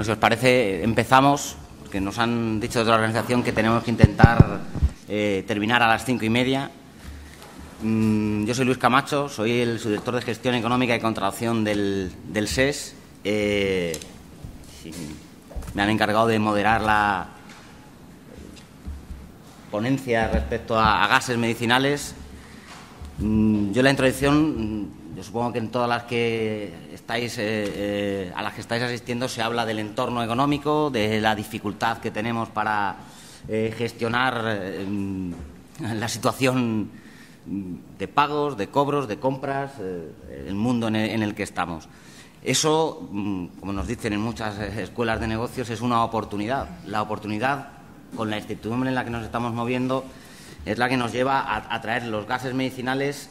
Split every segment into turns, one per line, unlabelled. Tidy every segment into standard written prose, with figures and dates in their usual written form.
Bueno, si os parece, empezamos, porque nos han dicho desde la organización que tenemos que intentar terminar a las 5:30. Yo soy Luis Camacho, soy el subdirector de Gestión Económica y Contratación del SES. Me han encargado de moderar la ponencia respecto a gases medicinales. Yo la introducción, yo supongo que en todas las que estáis, a las que estáis asistiendo se habla del entorno económico, de la dificultad que tenemos para gestionar la situación de pagos, de cobros, de compras, el mundo en el que estamos. Eso, como nos dicen en muchas escuelas de negocios, es una oportunidad. La oportunidad, con la incertidumbre en la que nos estamos moviendo, es la que nos lleva a traer los gases medicinales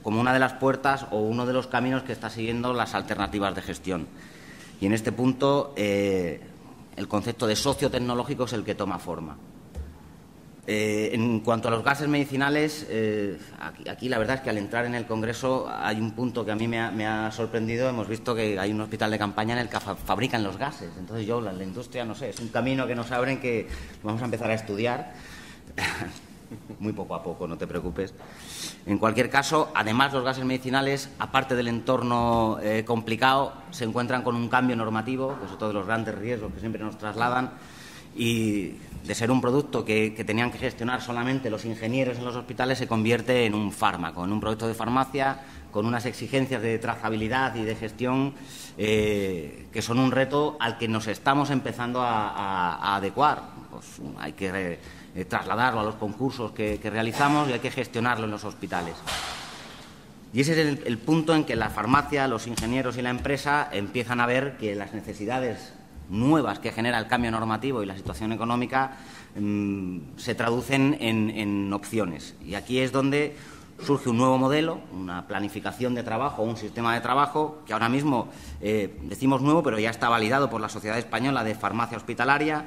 como una de las puertas o uno de los caminos que está siguiendo las alternativas de gestión. Y en este punto, el concepto de socio tecnológico es el que toma forma. En cuanto a los gases medicinales, aquí la verdad es que al entrar en el Congreso hay un punto que a mí me ha sorprendido. Hemos visto que hay un hospital de campaña en el que fabrican los gases. Entonces yo, la industria, no sé, es un camino que nos abren que vamos a empezar a estudiar muy poco a poco, no te preocupes. En cualquier caso, además los gases medicinales, aparte del entorno complicado, se encuentran con un cambio normativo, que es otro de los grandes riesgos que siempre nos trasladan, y de ser un producto que tenían que gestionar solamente los ingenieros en los hospitales, se convierte en un fármaco, en un producto de farmacia con unas exigencias de trazabilidad y de gestión que son un reto al que nos estamos empezando a adecuar. Pues hay que trasladarlo a los concursos que realizamos y hay que gestionarlo en los hospitales. Y ese es el punto en que la farmacia, los ingenieros y la empresa empiezan a ver que las necesidades nuevas que genera el cambio normativo y la situación económica se traducen en opciones. Y aquí es donde surge un nuevo modelo, una planificación de trabajo, un sistema de trabajo que ahora mismo decimos nuevo, pero ya está validado por la Sociedad Española de Farmacia Hospitalaria,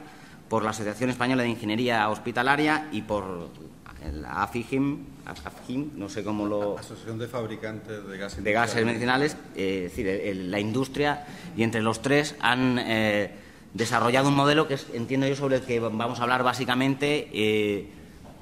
por la Asociación Española de Ingeniería Hospitalaria y por la AFIGIM, no sé cómo lo...
Asociación de Fabricantes
de Gases Medicinales, es decir, la industria, y entre los tres han desarrollado un modelo que entiendo yo sobre el que vamos a hablar básicamente,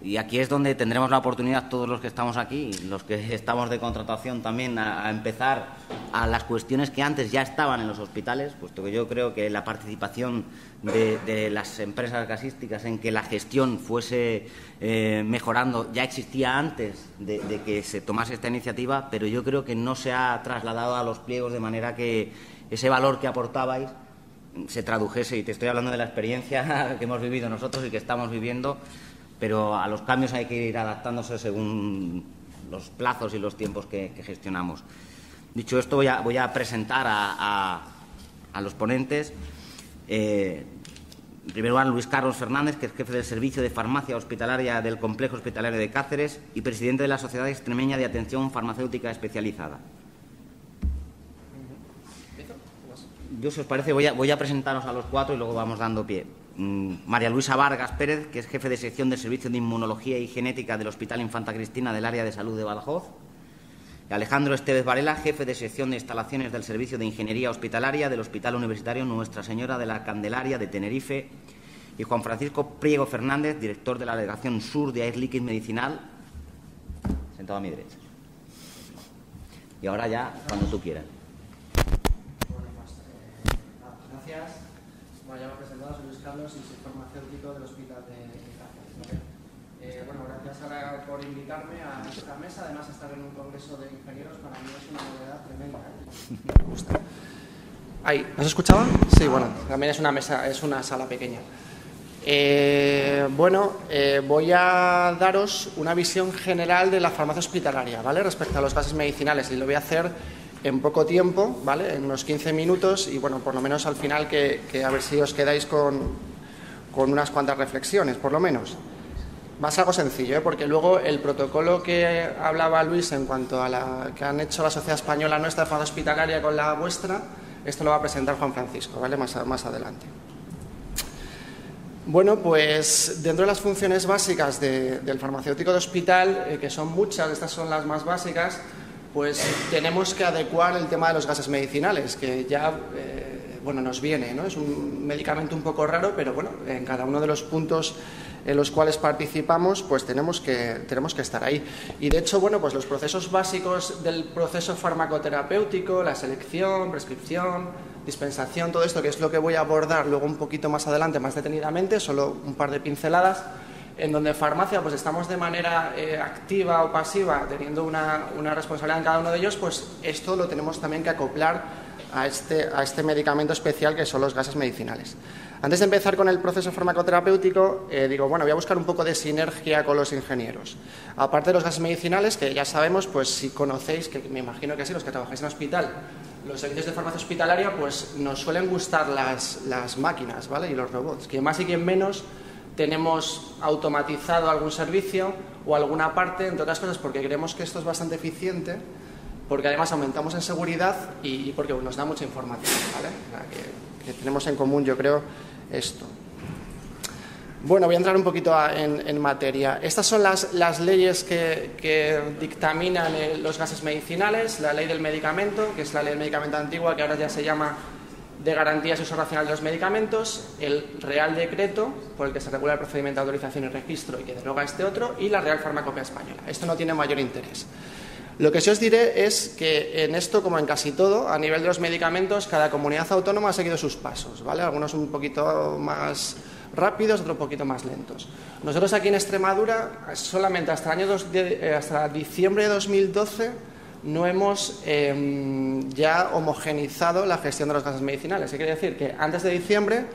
y aquí es donde tendremos la oportunidad todos los que estamos aquí, los que estamos de contratación también, a empezar a las cuestiones que antes ya estaban en los hospitales, puesto que yo creo que la participación de las empresas gasísticas en que la gestión fuese mejorando ya existía antes de que se tomase esta iniciativa, pero yo creo que no se ha trasladado a los pliegos de manera que ese valor que aportabais se tradujese. Y te estoy hablando de la experiencia que hemos vivido nosotros y que estamos viviendo, pero a los cambios hay que ir adaptándose según los plazos y los tiempos que gestionamos. Dicho esto, voy a presentar a los ponentes. En primer lugar, Luis Carlos Fernández, que es jefe del Servicio de Farmacia Hospitalaria del Complejo Hospitalario de Cáceres y presidente de la Sociedad Extremeña de Atención Farmacéutica Especializada. Yo, si os parece, voy a presentaros a los cuatro y luego vamos dando pie. María Luisa Vargas Pérez, que es jefe de sección del Servicio de Inmunología y Genética del Hospital Infanta Cristina del Área de Salud de Badajoz. Y Alejandro Estevez Varela, jefe de sección de instalaciones del Servicio de Ingeniería Hospitalaria del Hospital Universitario Nuestra Señora de la Candelaria de Tenerife. Y Juan Francisco Priego Fernández, director de la Delegación Sur de Air Liquid Medicinal, sentado a mi derecha. Y ahora ya, cuando tú quieras.
Gracias. Bueno, ya me he presentado, soy Luis Carlos y soy farmacéutico del Hospital de Cáceres. Bueno, gracias ahora por invitarme a esta mesa. Además, estar en un congreso de ingenieros para mí es una novedad tremenda. Me gusta. Ahí, ¿nos escuchaba? Sí, bueno, también es una mesa, es una sala pequeña. Voy a daros una visión general de la farmacia hospitalaria, ¿vale? Respecto a los gases medicinales, y lo voy a hacer en poco tiempo, ¿vale? En unos 15 minutos y, bueno, por lo menos al final que a ver si os quedáis con unas cuantas reflexiones, por lo menos. Va a ser algo sencillo, porque luego el protocolo que hablaba Luis en cuanto a la que han hecho la Sociedad Española nuestra de farmacia hospitalaria con la vuestra, esto lo va a presentar Juan Francisco, ¿vale? Más adelante. Bueno, pues dentro de las funciones básicas del farmacéutico de hospital, que son muchas, estas son las más básicas, pues tenemos que adecuar el tema de los gases medicinales, que ya bueno, nos viene, ¿no? Es un medicamento un poco raro, pero bueno, en cada uno de los puntos en los cuales participamos, pues tenemos que estar ahí. Y de hecho, bueno, pues los procesos básicos del proceso farmacoterapéutico, la selección, prescripción, dispensación, todo esto, que es lo que voy a abordar luego un poquito más adelante, más detenidamente, solo un par de pinceladas, en donde en farmacia pues estamos de manera activa o pasiva, teniendo una responsabilidad en cada uno de ellos, pues esto lo tenemos también que acoplar a este medicamento especial que son los gases medicinales. Antes de empezar con el proceso farmacoterapéutico, digo, bueno, voy a buscar un poco de sinergia con los ingenieros. Aparte de los gases medicinales, que ya sabemos, pues si conocéis, que me imagino que sí, los que trabajáis en hospital, los servicios de farmacia hospitalaria, pues nos suelen gustar las máquinas, ¿vale? Y los robots. Quien más y quien menos tenemos automatizado algún servicio o alguna parte, entre otras cosas, porque creemos que esto es bastante eficiente, porque además aumentamos en seguridad y porque nos da mucha información, ¿vale? O sea, que tenemos en común, yo creo, esto. Bueno, voy a entrar un poquito en materia. Estas son las leyes que dictaminan los gases medicinales, la ley del medicamento, que es la ley del medicamento antigua, que ahora ya se llama de garantías y uso racional de los medicamentos, el Real Decreto, por el que se regula el procedimiento de autorización y registro y que deroga este otro, y la Real Farmacopea Española. Esto no tiene mayor interés. Lo que sí os diré es que en esto, como en casi todo, a nivel de los medicamentos, cada comunidad autónoma ha seguido sus pasos, ¿vale? Algunos un poquito más rápidos, otros un poquito más lentos. Nosotros aquí en Extremadura, solamente hasta diciembre de 2012, no hemos ya homogenizado la gestión de los gases medicinales. ¿Qué quiere decir? Que antes de diciembre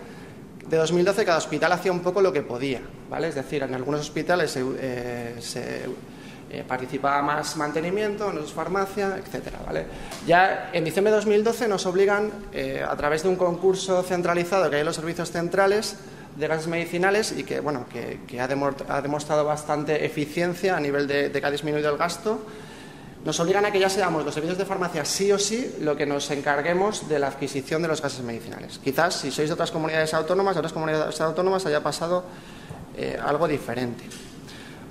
de 2012 cada hospital hacía un poco lo que podía, ¿vale? Es decir, en algunos hospitales participaba más mantenimiento, en otros farmacia, etcétera, ¿vale? Ya en diciembre de 2012 nos obligan, a través de un concurso centralizado que hay en los servicios centrales de gases medicinales y que, bueno, que ha demostrado bastante eficiencia a nivel de que ha disminuido el gasto, nos obligan a que ya seamos los servicios de farmacia sí o sí lo que nos encarguemos de la adquisición de los gases medicinales. Quizás si sois de otras comunidades autónomas, haya pasado algo diferente.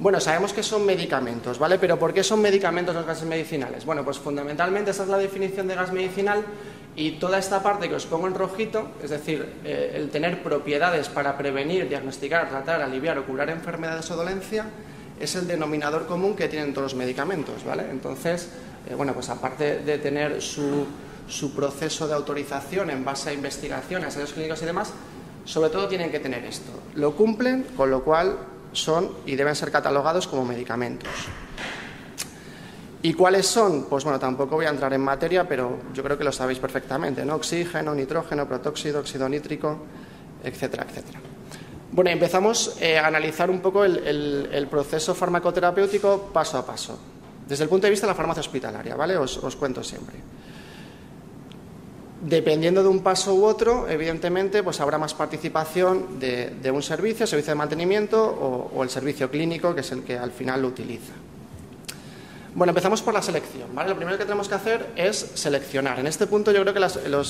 Bueno, sabemos que son medicamentos, ¿vale? Pero ¿por qué son medicamentos los gases medicinales? Bueno, pues fundamentalmente esa es la definición de gas medicinal y toda esta parte que os pongo en rojito, es decir, el tener propiedades para prevenir, diagnosticar, tratar, aliviar o curar enfermedades o dolencia, es el denominador común que tienen todos los medicamentos, ¿vale? Entonces, bueno, pues aparte de tener su proceso de autorización en base a investigación, a ensayos clínicos y demás, sobre todo tienen que tener esto. Lo cumplen, con lo cual son y deben ser catalogados como medicamentos. ¿Y cuáles son? Pues bueno, tampoco voy a entrar en materia, pero yo creo que lo sabéis perfectamente, ¿no? Oxígeno, nitrógeno, protóxido, óxido nítrico, etcétera, etcétera. Bueno, empezamos a analizar un poco el proceso farmacoterapéutico paso a paso. Desde el punto de vista de la farmacia hospitalaria, ¿vale? Os cuento siempre. Dependiendo de un paso u otro, evidentemente, pues habrá más participación de un servicio de mantenimiento o el servicio clínico, que es el que al final lo utiliza. Bueno, empezamos por la selección, ¿vale? Lo primero que tenemos que hacer es seleccionar. En este punto yo creo que el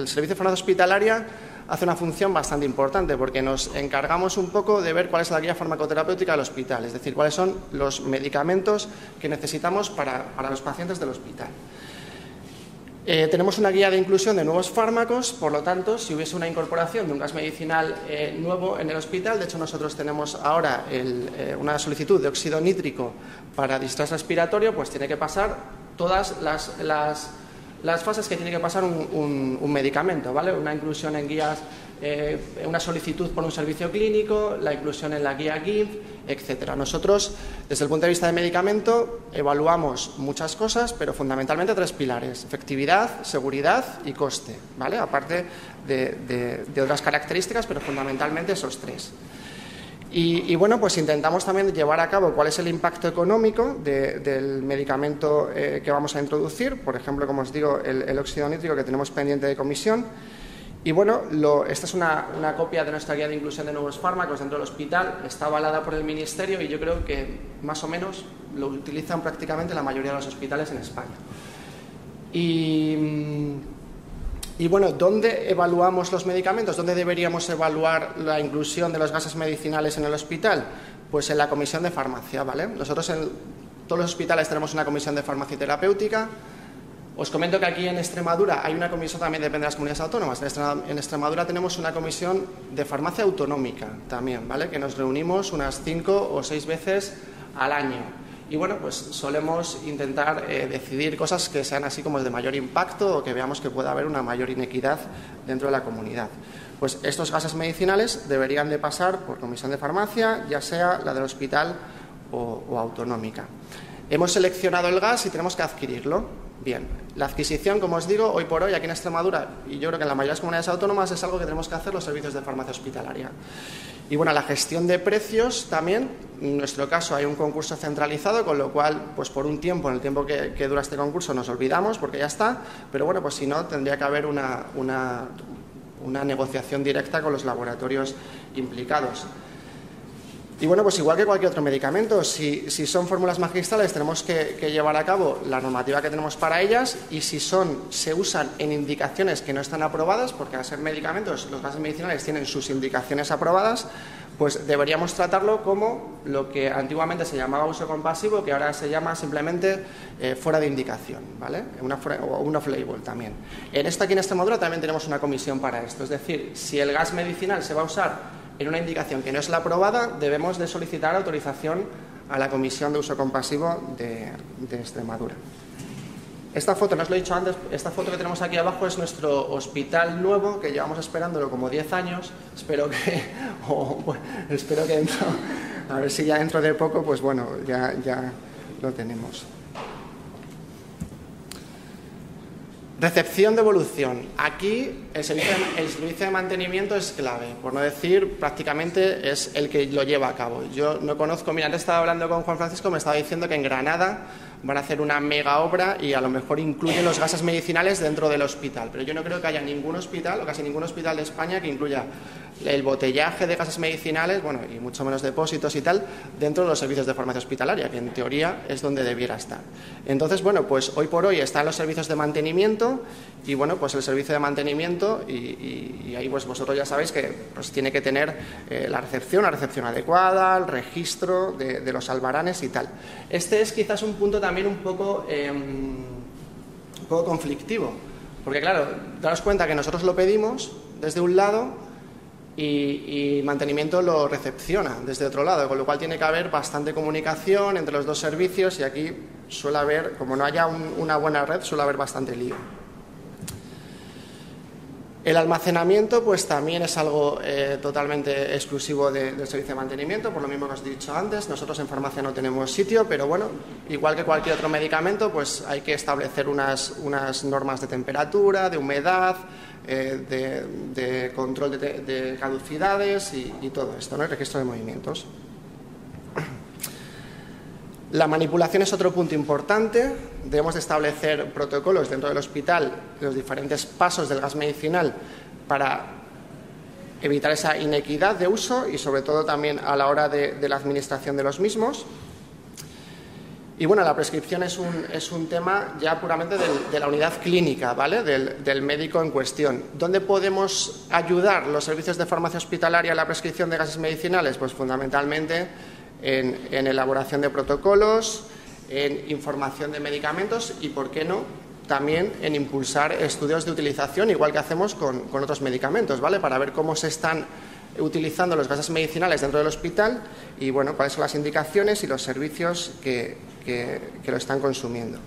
servicio de farmacia hospitalaria hace una función bastante importante porque nos encargamos un poco de ver cuál es la guía farmacoterapéutica del hospital, es decir, cuáles son los medicamentos que necesitamos para los pacientes del hospital. Tenemos una guía de inclusión de nuevos fármacos, por lo tanto, si hubiese una incorporación de un gas medicinal nuevo en el hospital, de hecho nosotros tenemos ahora una solicitud de óxido nítrico para distrés respiratorio, pues tiene que pasar todas las fases que tiene que pasar un medicamento, ¿vale? Una inclusión en guías, una solicitud por un servicio clínico, la inclusión en la guía GIF, etcétera. Nosotros, desde el punto de vista de medicamento, evaluamos muchas cosas, pero fundamentalmente tres pilares: efectividad, seguridad y coste, ¿vale? Aparte de otras características, pero fundamentalmente esos tres. Y bueno, pues intentamos también llevar a cabo cuál es el impacto económico del medicamento que vamos a introducir, por ejemplo, como os digo, el óxido nítrico que tenemos pendiente de comisión. Y bueno, esta es una copia de nuestra guía de inclusión de nuevos fármacos dentro del hospital, está avalada por el Ministerio y yo creo que más o menos lo utilizan prácticamente la mayoría de los hospitales en España. Y bueno, ¿dónde evaluamos los medicamentos? ¿Dónde deberíamos evaluar la inclusión de los gases medicinales en el hospital? Pues en la comisión de farmacia, ¿vale? Nosotros en todos los hospitales tenemos una comisión de farmacia terapéutica, Os comento que aquí en Extremadura hay una comisión, también depende de las comunidades autónomas. En Extremadura tenemos una comisión de farmacia autonómica también, ¿vale? Que nos reunimos unas 5 o 6 veces al año. Y bueno, pues solemos intentar decidir cosas que sean así como de mayor impacto o que veamos que pueda haber una mayor inequidad dentro de la comunidad. Pues estos gases medicinales deberían de pasar por comisión de farmacia, ya sea la del hospital o autonómica. Hemos seleccionado el gas y tenemos que adquirirlo. Bien, la adquisición, como os digo, hoy por hoy aquí en Extremadura, y yo creo que en la mayoría de las comunidades autónomas, es algo que tenemos que hacer los servicios de farmacia hospitalaria. Y bueno, la gestión de precios también, en nuestro caso hay un concurso centralizado, con lo cual, pues por un tiempo, en el tiempo que dura este concurso, nos olvidamos porque ya está, pero bueno, pues si no, tendría que haber una negociación directa con los laboratorios implicados. Y bueno, pues igual que cualquier otro medicamento, si son fórmulas magistrales tenemos que llevar a cabo la normativa que tenemos para ellas, y si se usan en indicaciones que no están aprobadas, porque al ser medicamentos los gases medicinales tienen sus indicaciones aprobadas, pues deberíamos tratarlo como lo que antiguamente se llamaba uso compasivo, que ahora se llama simplemente fuera de indicación, ¿vale? Un off-label también. En esto aquí en Extremadura también tenemos una comisión para esto, es decir, si el gas medicinal se va a usar en una indicación que no es la aprobada, debemos de solicitar autorización a la Comisión de Uso Compasivo de Extremadura. Esta foto, no os lo he dicho antes, esta foto que tenemos aquí abajo es nuestro hospital nuevo, que llevamos esperándolo como 10 años. Espero que a ver si ya dentro de poco, pues bueno, ya lo tenemos. Recepción de evolución. Aquí el servicio de mantenimiento es clave, por no decir prácticamente es el que lo lleva a cabo. Yo no conozco, mira, antes estaba hablando con Juan Francisco, me estaba diciendo que en Granada van a hacer una mega obra y a lo mejor incluyen los gases medicinales dentro del hospital, pero yo no creo que haya ningún hospital o casi ningún hospital de España que incluya el botellaje de gases medicinales, bueno, y mucho menos depósitos y tal, dentro de los servicios de farmacia hospitalaria, que en teoría es donde debiera estar. Entonces, bueno, pues hoy por hoy están los servicios de mantenimiento y, bueno, pues el servicio de mantenimiento y ahí pues vosotros ya sabéis que pues tiene que tener la recepción adecuada, el registro de los albaranes y tal. Este es quizás un punto también un poco conflictivo, porque claro, daros cuenta que nosotros lo pedimos desde un lado y mantenimiento lo recepciona desde otro lado, con lo cual tiene que haber bastante comunicación entre los dos servicios y aquí suele haber, como no haya una buena red, suele haber bastante lío. El almacenamiento pues también es algo totalmente exclusivo del servicio de mantenimiento, por lo mismo que os he dicho antes. Nosotros en farmacia no tenemos sitio, pero bueno, igual que cualquier otro medicamento, pues hay que establecer unas normas de temperatura, de humedad, de control de caducidades y todo esto, ¿no? El registro de movimientos. La manipulación es otro punto importante. Debemos de establecer protocolos dentro del hospital, los diferentes pasos del gas medicinal para evitar esa inequidad de uso y sobre todo también a la hora de la administración de los mismos. Y bueno, la prescripción es un tema ya puramente de la unidad clínica, ¿vale? Del médico en cuestión. ¿Dónde podemos ayudar los servicios de farmacia hospitalaria a la prescripción de gases medicinales? Pues fundamentalmente en elaboración de protocolos, en información de medicamentos y, ¿por qué no?, también en impulsar estudios de utilización, igual que hacemos con otros medicamentos, ¿vale? Para ver cómo se están utilizando los gases medicinales dentro del hospital y, bueno, cuáles son las indicaciones y los servicios que lo están consumiendo.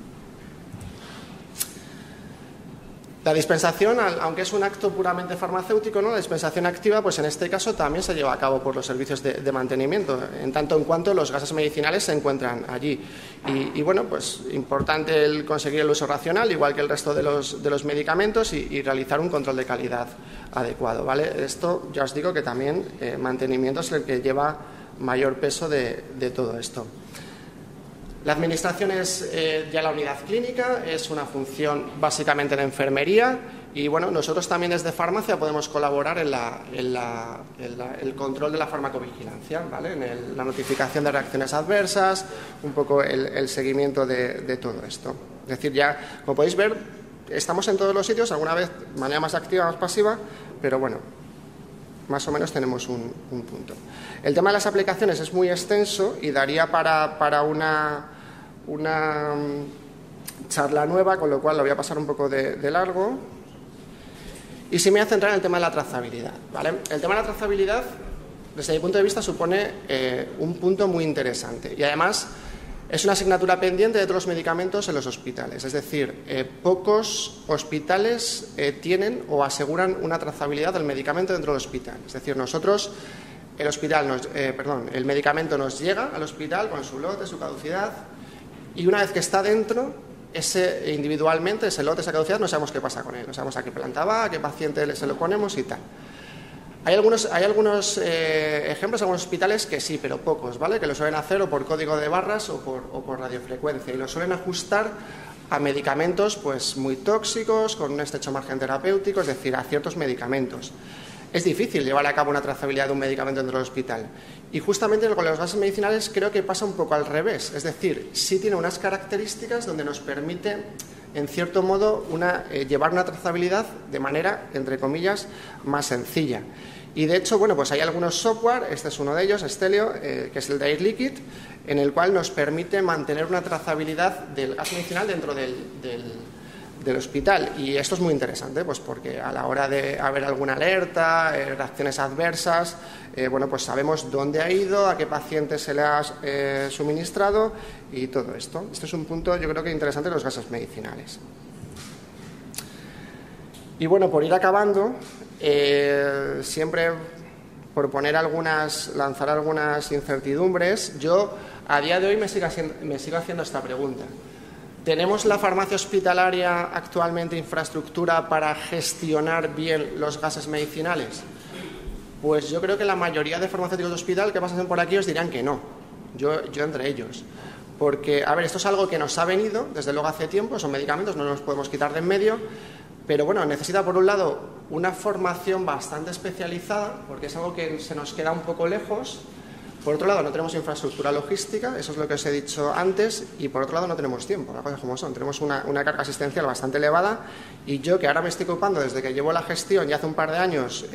La dispensación, aunque es un acto puramente farmacéutico, ¿no?, la dispensación activa, pues en este caso también se lleva a cabo por los servicios de mantenimiento, en tanto en cuanto los gases medicinales se encuentran allí. Y bueno, pues importante el conseguir el uso racional, igual que el resto de los medicamentos, y realizar un control de calidad adecuado, ¿vale? Esto ya os digo que también mantenimiento es el que lleva mayor peso de todo esto. La administración es ya la unidad clínica, es una función básicamente de enfermería y bueno, nosotros también desde farmacia podemos colaborar en el control de la farmacovigilancia, ¿vale? En la notificación de reacciones adversas, un poco el seguimiento de todo esto. Es decir, ya, como podéis ver, estamos en todos los sitios, alguna vez de manera más activa, más pasiva, pero bueno, más o menos tenemos un punto. El tema de las aplicaciones es muy extenso y daría para una charla nueva, con lo cual lo voy a pasar un poco de largo. Y sí me voy a centrar en el tema de la trazabilidad, ¿vale? El tema de la trazabilidad, desde mi punto de vista, supone un punto muy interesante. Y además es una asignatura pendiente de todos los medicamentos en los hospitales. Es decir, pocos hospitales tienen o aseguran una trazabilidad del medicamento dentro del hospital. Es decir, nosotros, el medicamento nos llega al hospital con su lote, su caducidad, y una vez que está dentro, individualmente, ese lote, esa caducidad, no sabemos qué pasa con él. No sabemos a qué planta va, a qué paciente se lo ponemos y tal. Hay algunos ejemplos, algunos hospitales que sí, pero pocos, ¿vale? Que lo suelen hacer o por código de barras o por radiofrecuencia, y lo suelen ajustar a medicamentos pues muy tóxicos, con un estrecho margen terapéutico, es decir, a ciertos medicamentos. Es difícil llevar a cabo una trazabilidad de un medicamento dentro del hospital. Y justamente con los gases medicinales creo que pasa un poco al revés. Es decir, sí tiene unas características donde nos permite, en cierto modo, llevar una trazabilidad de manera, entre comillas, más sencilla. Y de hecho, bueno, pues hay algunos software, este es uno de ellos, Stelio, que es el de Air Liquid, en el cual nos permite mantener una trazabilidad del gas medicinal dentro del hospital. Y esto es muy interesante, pues porque a la hora de haber alguna alerta, reacciones adversas, bueno, pues sabemos dónde ha ido, a qué paciente se le ha suministrado y todo esto. Este es un punto, yo creo que interesante de los gases medicinales. Y bueno, por ir acabando, siempre por lanzar algunas incertidumbres, yo a día de hoy me sigo haciendo esta pregunta. ¿Tenemos la farmacia hospitalaria actualmente infraestructura para gestionar bien los gases medicinales? Pues yo creo que la mayoría de farmacéuticos de hospital que pasan por aquí os dirán que no, yo entre ellos. Porque, a ver, esto es algo que nos ha venido desde luego hace tiempo, son medicamentos, no nos podemos quitar de en medio, pero bueno, necesita por un lado una formación bastante especializada, porque es algo que se nos queda un poco lejos. Por otro lado, no tenemos infraestructura logística, eso es lo que os he dicho antes, y por otro lado no tenemos tiempo, las cosas como son. Tenemos una carga asistencial bastante elevada, y yo, que ahora me estoy ocupando desde que llevo la gestión y hace un par de años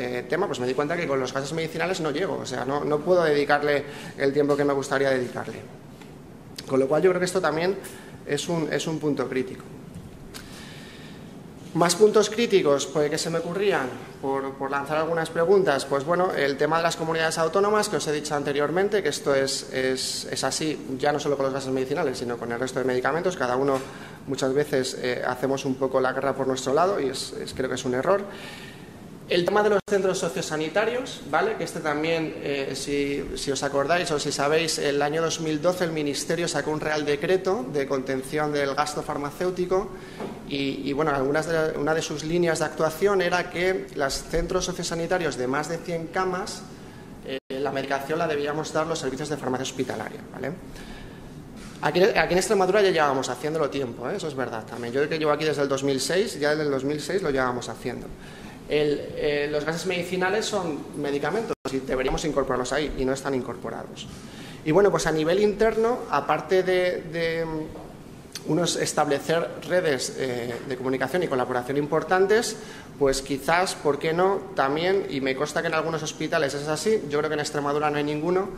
pues me di cuenta que con los gases medicinales no llego, o sea, no puedo dedicarle el tiempo que me gustaría dedicarle. Con lo cual yo creo que esto también es un punto crítico. Más puntos críticos pues, que se me ocurrían, por lanzar algunas preguntas, pues bueno, el tema de las comunidades autónomas, que os he dicho anteriormente, que esto es así, ya no solo con los gases medicinales, sino con el resto de medicamentos. Cada uno muchas veces hacemos un poco la guerra por nuestro lado y creo que es un error. El tema de los centros sociosanitarios, ¿vale? Que este también, si os acordáis o si sabéis, el año 2012 el Ministerio sacó un Real Decreto de contención del gasto farmacéutico y bueno, una de sus líneas de actuación era que los centros sociosanitarios de más de 100 camas, la medicación la debíamos dar los servicios de farmacia hospitalaria, ¿vale? Aquí en Extremadura ya llevábamos haciéndolo tiempo, eso es verdad también. Yo que llevo aquí desde el 2006, ya desde el 2006 lo llevábamos haciendo. Los gases medicinales son medicamentos y deberíamos incorporarlos ahí y no están incorporados. Y bueno, pues a nivel interno, aparte de establecer redes de comunicación y colaboración importantes, pues quizás, ¿por qué no? También, y me consta que en algunos hospitales es así, yo creo que en Extremadura no hay ninguno,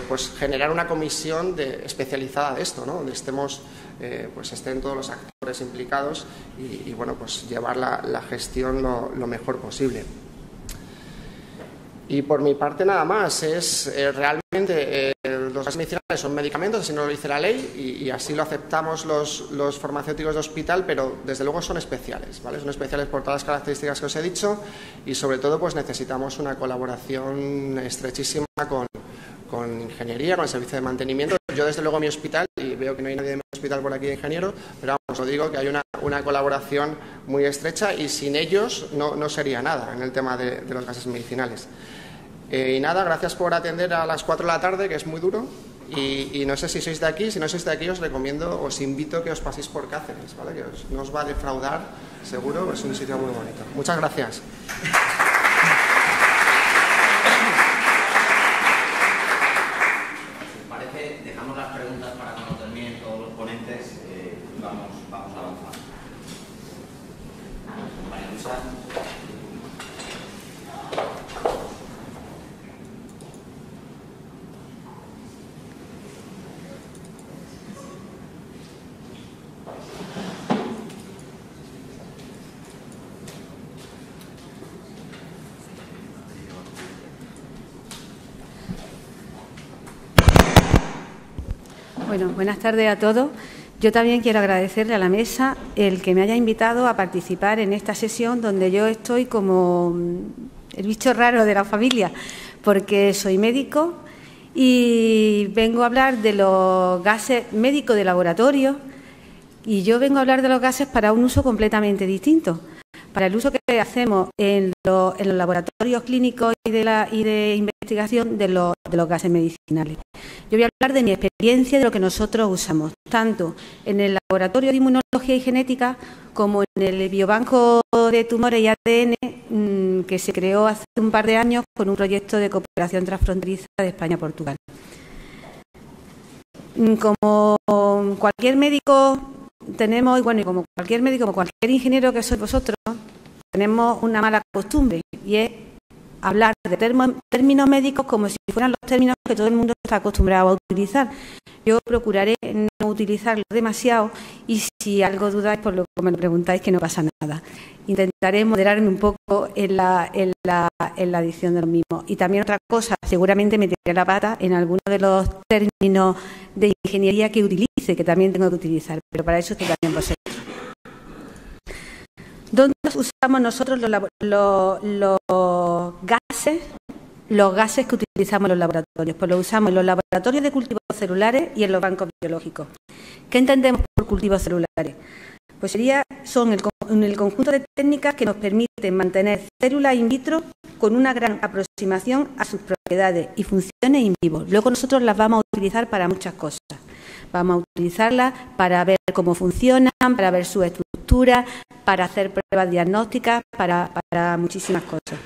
pues generar una comisión especializada de esto, ¿no? Donde estén todos los actores implicados y bueno, pues llevar la gestión lo mejor posible. Y por mi parte nada más, realmente los gases medicinales son medicamentos, así no lo dice la ley y así lo aceptamos los farmacéuticos de hospital, pero desde luego son especiales, ¿vale? Son especiales por todas las características que os he dicho y sobre todo pues necesitamos una colaboración estrechísima con ingeniería, con el servicio de mantenimiento. Yo desde luego en mi hospital, y veo que no hay nadie de mi hospital por aquí de ingeniero, pero vamos, os digo que hay una colaboración muy estrecha y sin ellos no sería nada en el tema de los gases medicinales. Y nada, gracias por atender a las 4 de la tarde, que es muy duro, y no sé si sois de aquí. Si no sois de aquí, os invito a que os paséis por Cáceres, ¿vale? Que no os va a defraudar, seguro, es un sitio muy bonito. Muchas gracias.
Dejamos las preguntas para cuando terminen todos los ponentes, vamos avanzando. María Luisa.
Bueno, buenas tardes a todos. Yo también quiero agradecerle a la mesa el que me haya invitado a participar en esta sesión donde yo estoy como el bicho raro de la familia, porque soy médico y vengo a hablar de los gases médicos de laboratorio, y yo vengo a hablar de los gases para un uso completamente distinto, para el uso que hacemos en los laboratorios clínicos y de investigación de los gases medicinales. Yo voy a hablar de mi experiencia, de lo que nosotros usamos, tanto en el laboratorio de inmunología y genética como en el biobanco de tumores y ADN que se creó hace un par de años con un proyecto de cooperación transfronteriza de España a Portugal. Como cualquier médico tenemos, bueno, y como cualquier médico, como cualquier ingeniero que sois vosotros, tenemos una mala costumbre y es hablar de términos médicos como si fueran los términos que todo el mundo está acostumbrado a utilizar. Yo procuraré no utilizarlos demasiado y si algo dudáis, por lo que me lo preguntáis, que no pasa nada. Intentaré moderarme un poco en la edición de los mismos. Y también otra cosa, seguramente meteré la pata en algunos de los términos de ingeniería que utilice, que también tengo que utilizar, pero para eso estoy también vosotros. ¿Dónde usamos nosotros los gases que utilizamos en los laboratorios? Pues los usamos en los laboratorios de cultivos celulares y en los bancos biológicos. ¿Qué entendemos por cultivos celulares? Pues son el conjunto de técnicas que nos permiten mantener células in vitro con una gran aproximación a sus propiedades y funciones in vivo. Luego nosotros las vamos a utilizar para muchas cosas. Vamos a utilizarlas para ver cómo funcionan, para ver su estructura, para hacer pruebas diagnósticas, para muchísimas cosas.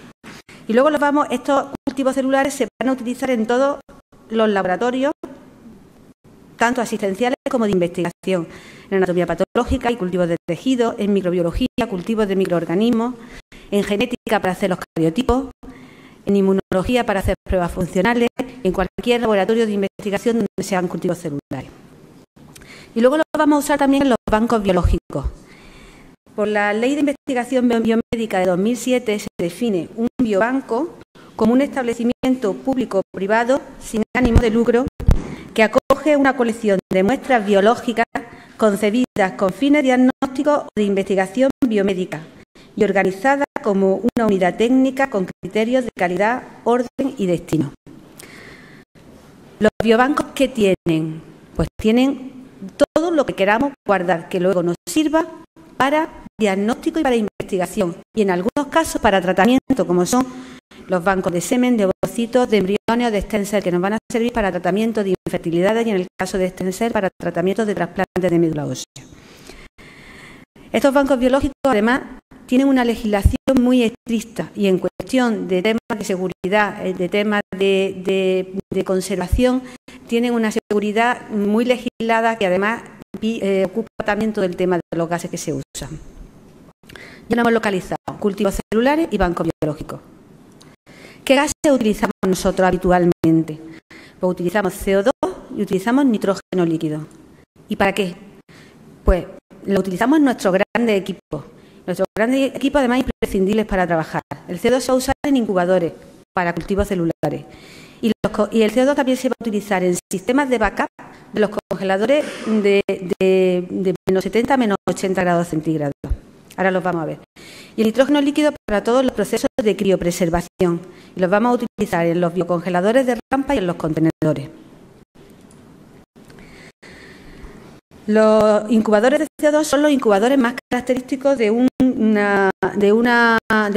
Y luego estos cultivos celulares se van a utilizar en todos los laboratorios, tanto asistenciales como de investigación, en anatomía patológica y cultivos de tejidos, en microbiología, cultivos de microorganismos, en genética para hacer los cariotipos, en inmunología para hacer pruebas funcionales, en cualquier laboratorio de investigación donde sean cultivos celulares. Y luego lo vamos a usar también en los bancos biológicos. Por la Ley de Investigación Biomédica de 2007 se define un biobanco como un establecimiento público-privado sin ánimo de lucro que acoge una colección de muestras biológicas concebidas con fines diagnósticos o de investigación biomédica y organizada como una unidad técnica con criterios de calidad, orden y destino. ¿Los biobancos qué tienen? Pues tienen todo lo que queramos guardar, que luego nos sirva para diagnóstico y para investigación, y en algunos casos para tratamiento, como son los bancos de semen, de ovocitos, de embriones o de stem cell, que nos van a servir para tratamiento de infertilidades y, en el caso de stem cell, para tratamientos de trasplantes de médula ósea. Estos bancos biológicos, además, tienen una legislación muy estricta y en cuestión de temas de seguridad, de temas de conservación, tienen una seguridad muy legislada que además ocupa también todo el tema de los gases que se usan. Ya lo hemos localizado, cultivos celulares y bancos biológicos. ¿Qué gases utilizamos nosotros habitualmente? Pues utilizamos CO2 y utilizamos nitrógeno líquido. ¿Y para qué? Pues lo utilizamos en nuestros grandes equipos. Nuestros grandes equipos, además, imprescindibles para trabajar. El CO2 se va a usar en incubadores para cultivos celulares. Y el CO2 también se va a utilizar en sistemas de backup de los congeladores de menos 70 a menos 80 grados centígrados. Ahora los vamos a ver. Y el nitrógeno líquido para todos los procesos de criopreservación. Y los vamos a utilizar en los biocongeladores de rampa y en los contenedores. Los incubadores de CO2 son los incubadores más característicos de un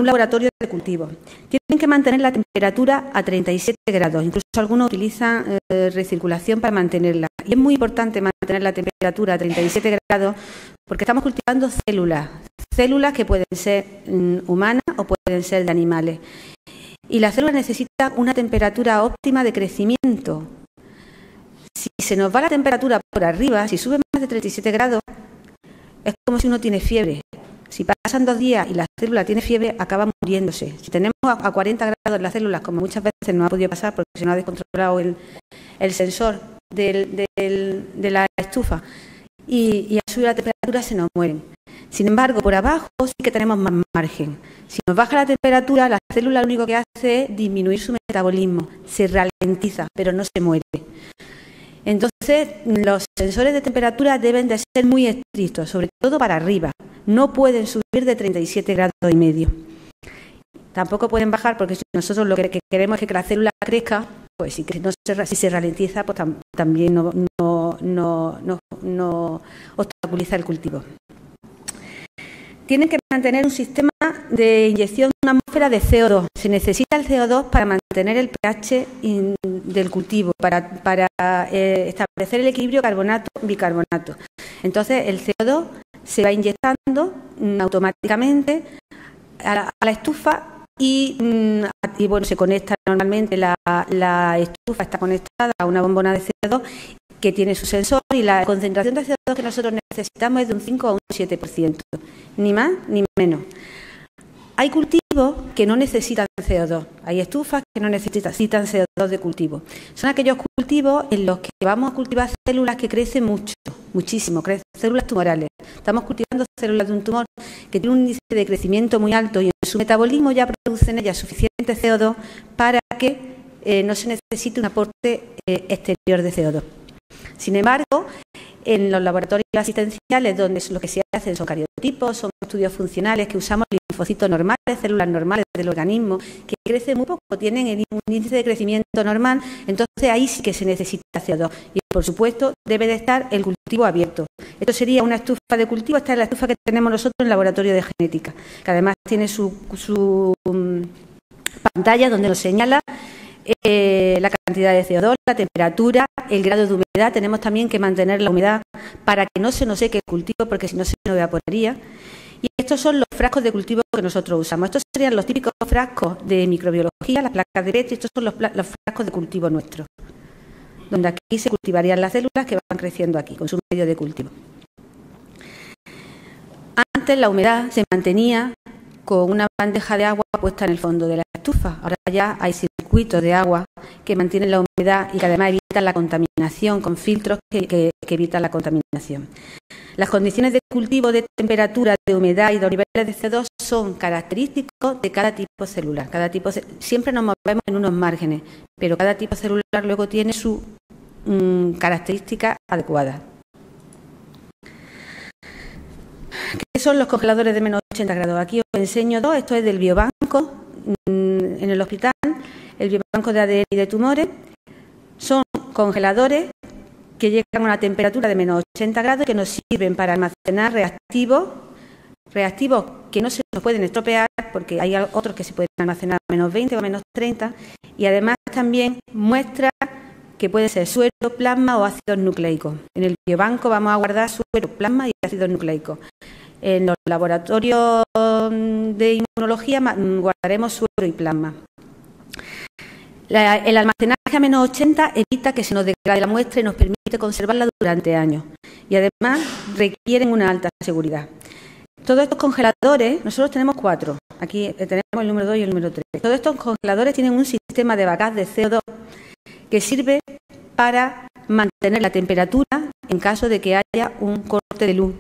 laboratorio de cultivo. Tienen que mantener la temperatura a 37 grados, incluso algunos utilizan recirculación para mantenerla. Y es muy importante mantener la temperatura a 37 grados porque estamos cultivando células que pueden ser humanas o pueden ser de animales. Y las células necesitan una temperatura óptima de crecimiento. Si se nos va la temperatura por arriba, si sube más de 37 grados, es como si uno tiene fiebre. Si pasan 2 días y la célula tiene fiebre, acaba muriéndose. Si tenemos a 40 grados las células, como muchas veces nos ha podido pasar porque se nos ha descontrolado el sensor de la estufa y al subir la temperatura se nos mueren. Sin embargo, por abajo sí que tenemos más margen. Si nos baja la temperatura, la célula lo único que hace es disminuir su metabolismo, se ralentiza, pero no se muere. Entonces, los sensores de temperatura deben de ser muy estrictos, sobre todo para arriba. No pueden subir de 37,5 grados. Tampoco pueden bajar, porque si nosotros lo que queremos es que la célula crezca, pues si se ralentiza, pues también no obstaculiza el cultivo. Tienen que mantener un sistema de inyección de una atmósfera de CO2. Se necesita el CO2 para mantener el pH del cultivo, para establecer el equilibrio carbonato-bicarbonato. Entonces, el CO2 se va inyectando automáticamente a la estufa y bueno, se conecta normalmente, la estufa está conectada a una bombona de CO2 que tiene su sensor, y la concentración de CO2 que nosotros necesitamos es de un 5 a un 7%, ni más ni menos. Hay cultivos que no necesitan CO2, hay estufas que no necesitan CO2 de cultivo. Son aquellos cultivos en los que vamos a cultivar células que crecen muchísimo, células tumorales. Estamos cultivando células de un tumor que tiene un índice de crecimiento muy alto y en su metabolismo ya producen ellas suficiente CO2 para que no se necesite un aporte exterior de CO2. Sin embargo, en los laboratorios asistenciales, donde lo que se hacen son cariotipos, son estudios funcionales, que usamos linfocitos normales, células normales del organismo, que crecen muy poco, tienen un índice de crecimiento normal, entonces ahí sí que se necesita CO2. Y, por supuesto, debe de estar el cultivo abierto. Esto sería una estufa de cultivo, esta es la estufa que tenemos nosotros en el laboratorio de genética, que además tiene su pantalla donde nos señala la cantidad de CO2, la temperatura, el grado de humedad. Tenemos también que mantener la humedad para que no se nos seque el cultivo, porque si no se nos evaporaría. Y estos son los frascos de cultivo que nosotros usamos. Estos serían los típicos frascos de microbiología, las placas de Petri. Estos son los frascos de cultivo nuestros, donde aquí se cultivarían las células que van creciendo aquí, con su medio de cultivo. Antes la humedad se mantenía con una bandeja de agua puesta en el fondo de la estufa. Ahora ya hay circuitos de agua que mantienen la humedad y que además evitan la contaminación, con filtros que evitan la contaminación. Las condiciones de cultivo, de temperatura, de humedad y de niveles de CO2 son característicos de cada tipo celular. Siempre nos movemos en unos márgenes, pero cada tipo celular luego tiene su característica adecuada. ¿Qué son los congeladores de menos 80 grados? Aquí os enseño dos. Esto es del biobanco en el hospital, el biobanco de ADN y de tumores. Son congeladores que llegan a una temperatura de menos 80 grados, que nos sirven para almacenar reactivos que no se nos pueden estropear, porque hay otros que se pueden almacenar a menos 20 o a menos 30, y además también muestras que puede ser suero, plasma o ácidos nucleicos. En el biobanco vamos a guardar suero, plasma y ácidos nucleicos. En los laboratorios de inmunología guardaremos suero y plasma. El almacenaje a menos 80 evita que se nos degrade la muestra y nos permite conservarla durante años. Y además requieren una alta seguridad. Todos estos congeladores, nosotros tenemos 4. Aquí tenemos el número 2 y el número 3. Todos estos congeladores tienen un sistema de backup de CO2 que sirve para mantener la temperatura en caso de que haya un corte de luz.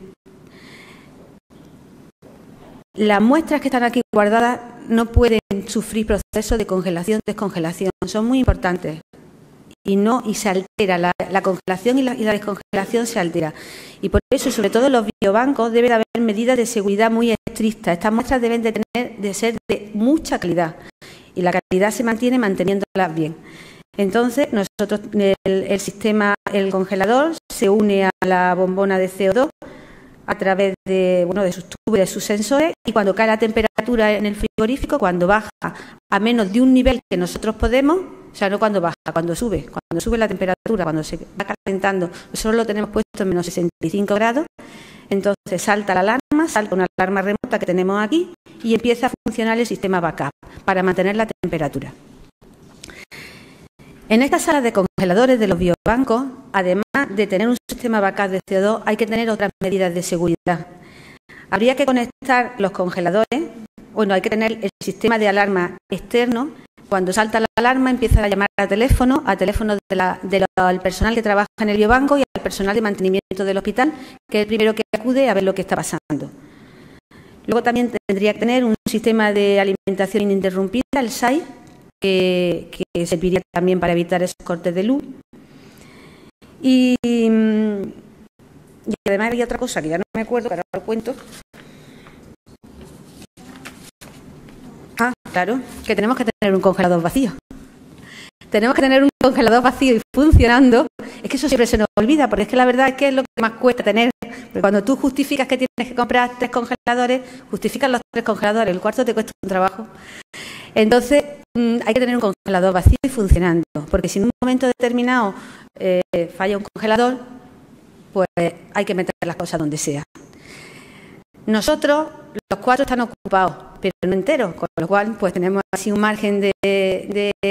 Las muestras que están aquí guardadas no pueden sufrir procesos de congelación, descongelación. Son muy importantes y se altera. La congelación y la descongelación se altera. Y por eso, sobre todo en los biobancos, debe de haber medidas de seguridad muy estrictas. Estas muestras deben de ser de mucha calidad y la calidad se mantiene manteniéndolas bien. Entonces, nosotros el sistema, el congelador, se une a la bombona de CO2 a través de sus tubos, de sus sensores, y cuando cae la temperatura en el frigorífico, cuando baja a menos de un nivel que nosotros podemos, o sea, no cuando baja, cuando sube la temperatura, cuando se va calentando, nosotros lo tenemos puesto en menos 65 grados, entonces salta la alarma, salta una alarma remota que tenemos aquí y empieza a funcionar el sistema backup para mantener la temperatura. En estas salas de congeladores de los biobancos, además de tener un sistema backup de CO2, hay que tener otras medidas de seguridad. Habría que conectar los congeladores, hay que tener el sistema de alarma externo. Cuando salta la alarma, empieza a llamar a teléfono del personal que trabaja en el biobanco y al personal de mantenimiento del hospital, que es el primero que acude a ver lo que está pasando. Luego también tendría que tener un sistema de alimentación ininterrumpida, el SAI, que serviría también para evitar esos cortes de luz. Y además había otra cosa que ya no me acuerdo, pero ahora lo cuento. Ah, claro, que tenemos que tener un congelador vacío. Tenemos que tener un congelador vacío y funcionando. Es que eso siempre se nos olvida, porque es que la verdad es que es lo que más cuesta tener. Porque cuando tú justificas que tienes que comprar 3 congeladores, justificas los 3 congeladores, el cuarto te cuesta un trabajo. Entonces, hay que tener un congelador vacío y funcionando, porque si en un momento determinado falla un congelador, pues hay que meter las cosas donde sea. Nosotros, los 4 están ocupados, pero no enteros, con lo cual pues tenemos así un margen de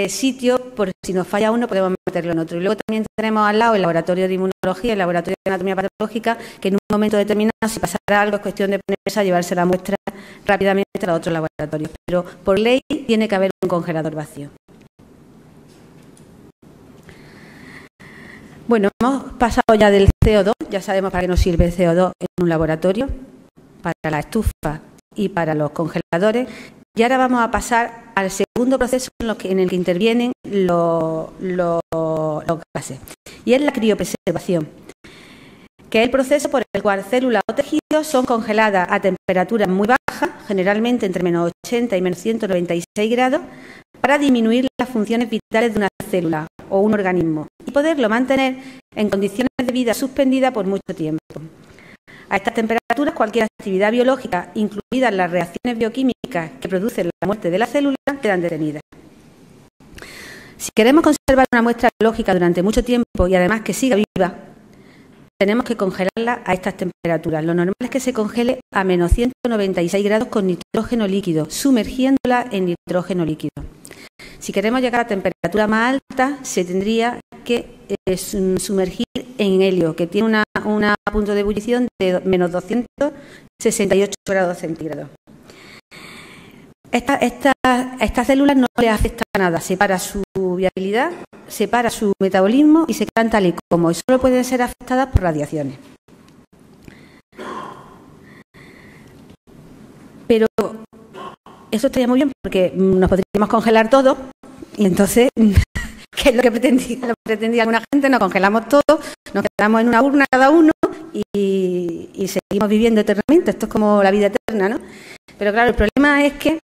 sitio, por si nos falla uno podemos meterlo en otro. Y luego también tenemos al lado el laboratorio de inmunología, el laboratorio de anatomía patológica, que en un momento determinado, si pasara algo, es cuestión de ponerse a llevarse la muestra rápidamente a los otros laboratorios. Pero por ley tiene que haber un congelador vacío. Bueno, hemos pasado ya del CO2, ya sabemos para qué nos sirve el CO2 en un laboratorio, para la estufa y para los congeladores. Y ahora vamos a pasar al segundo proceso en el que intervienen los gases. Y es la criopreservación, que es el proceso por el cual células o tejidos son congeladas a temperaturas muy bajas, generalmente entre menos 80 y menos 196 grados, para disminuir las funciones vitales de una célula o un organismo y poderlo mantener en condiciones de vida suspendida por mucho tiempo. A estas temperaturas, cualquier actividad biológica, incluidas las reacciones bioquímicas que producen la muerte de la célula, quedan detenidas. Si queremos conservar una muestra biológica durante mucho tiempo y además que siga viva, tenemos que congelarla a estas temperaturas. Lo normal es que se congele a menos 196 grados con nitrógeno líquido, sumergiéndola en nitrógeno líquido. Si queremos llegar a temperaturas más altas, se tendría que sumergir en helio, que tiene un punto de ebullición de menos 268 grados centígrados. Estas células no les afecta nada, se para su viabilidad, se para su metabolismo y se quedan tal y como, y solo pueden ser afectadas por radiaciones. Pero eso estaría muy bien porque nos podríamos congelar todo y entonces, ¿qué es lo que pretendía alguna gente? Nos congelamos todo, nos quedamos en una urna cada uno y seguimos viviendo eternamente. Esto es como la vida eterna, ¿no? Pero claro, el problema es que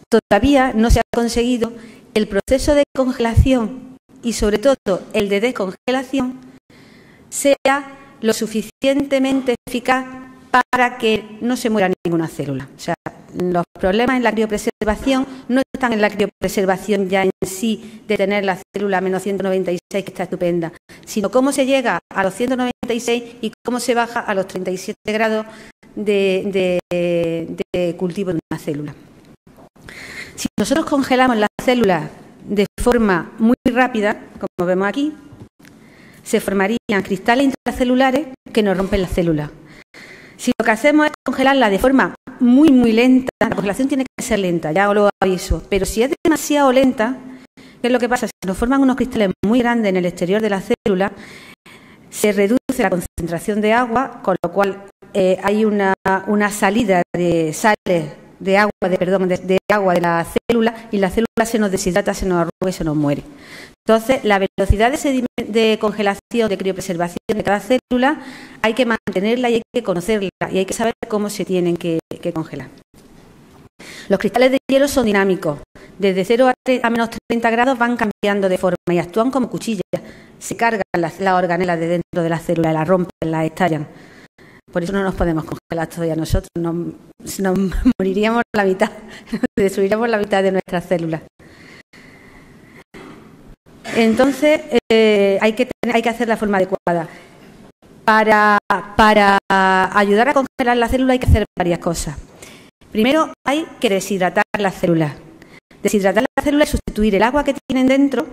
todavía no se ha conseguido el proceso de congelación y sobre todo el de descongelación sea lo suficientemente eficaz para que no se muera ninguna célula. O sea, los problemas en la criopreservación no están en la criopreservación ya en sí de tener la célula a menos 196, que está estupenda, sino cómo se llega a los 196 y cómo se baja a los 37 grados de cultivo de una célula. Si nosotros congelamos las células de forma muy rápida, como vemos aquí, se formarían cristales intracelulares que nos rompen las células. Si lo que hacemos es congelarla de forma muy, muy lenta, la congelación tiene que ser lenta, ya os lo aviso, pero si es demasiado lenta, ¿qué es lo que pasa? Si nos forman unos cristales muy grandes en el exterior de la célula, se reduce la concentración de agua, con lo cual hay una salida de sales de agua de la célula y la célula se nos deshidrata, se nos arruga y se nos muere. Entonces, la velocidad de congelación, de criopreservación de cada célula hay que mantenerla y hay que conocerla y hay que saber cómo se tienen que congelar. Los cristales de hielo son dinámicos. Desde 0 a menos 30 grados van cambiando de forma y actúan como cuchillas. Se cargan las organelas de dentro de la célula, las rompen, las estallan. Por eso no nos podemos congelar todavía nosotros, nos moriríamos la mitad, destruiríamos la mitad de nuestras células. Entonces, hay que hacer la forma adecuada. Para ayudar a congelar la célula hay que hacer varias cosas. Primero, hay que deshidratar las células. Deshidratar las células es sustituir el agua que tienen dentro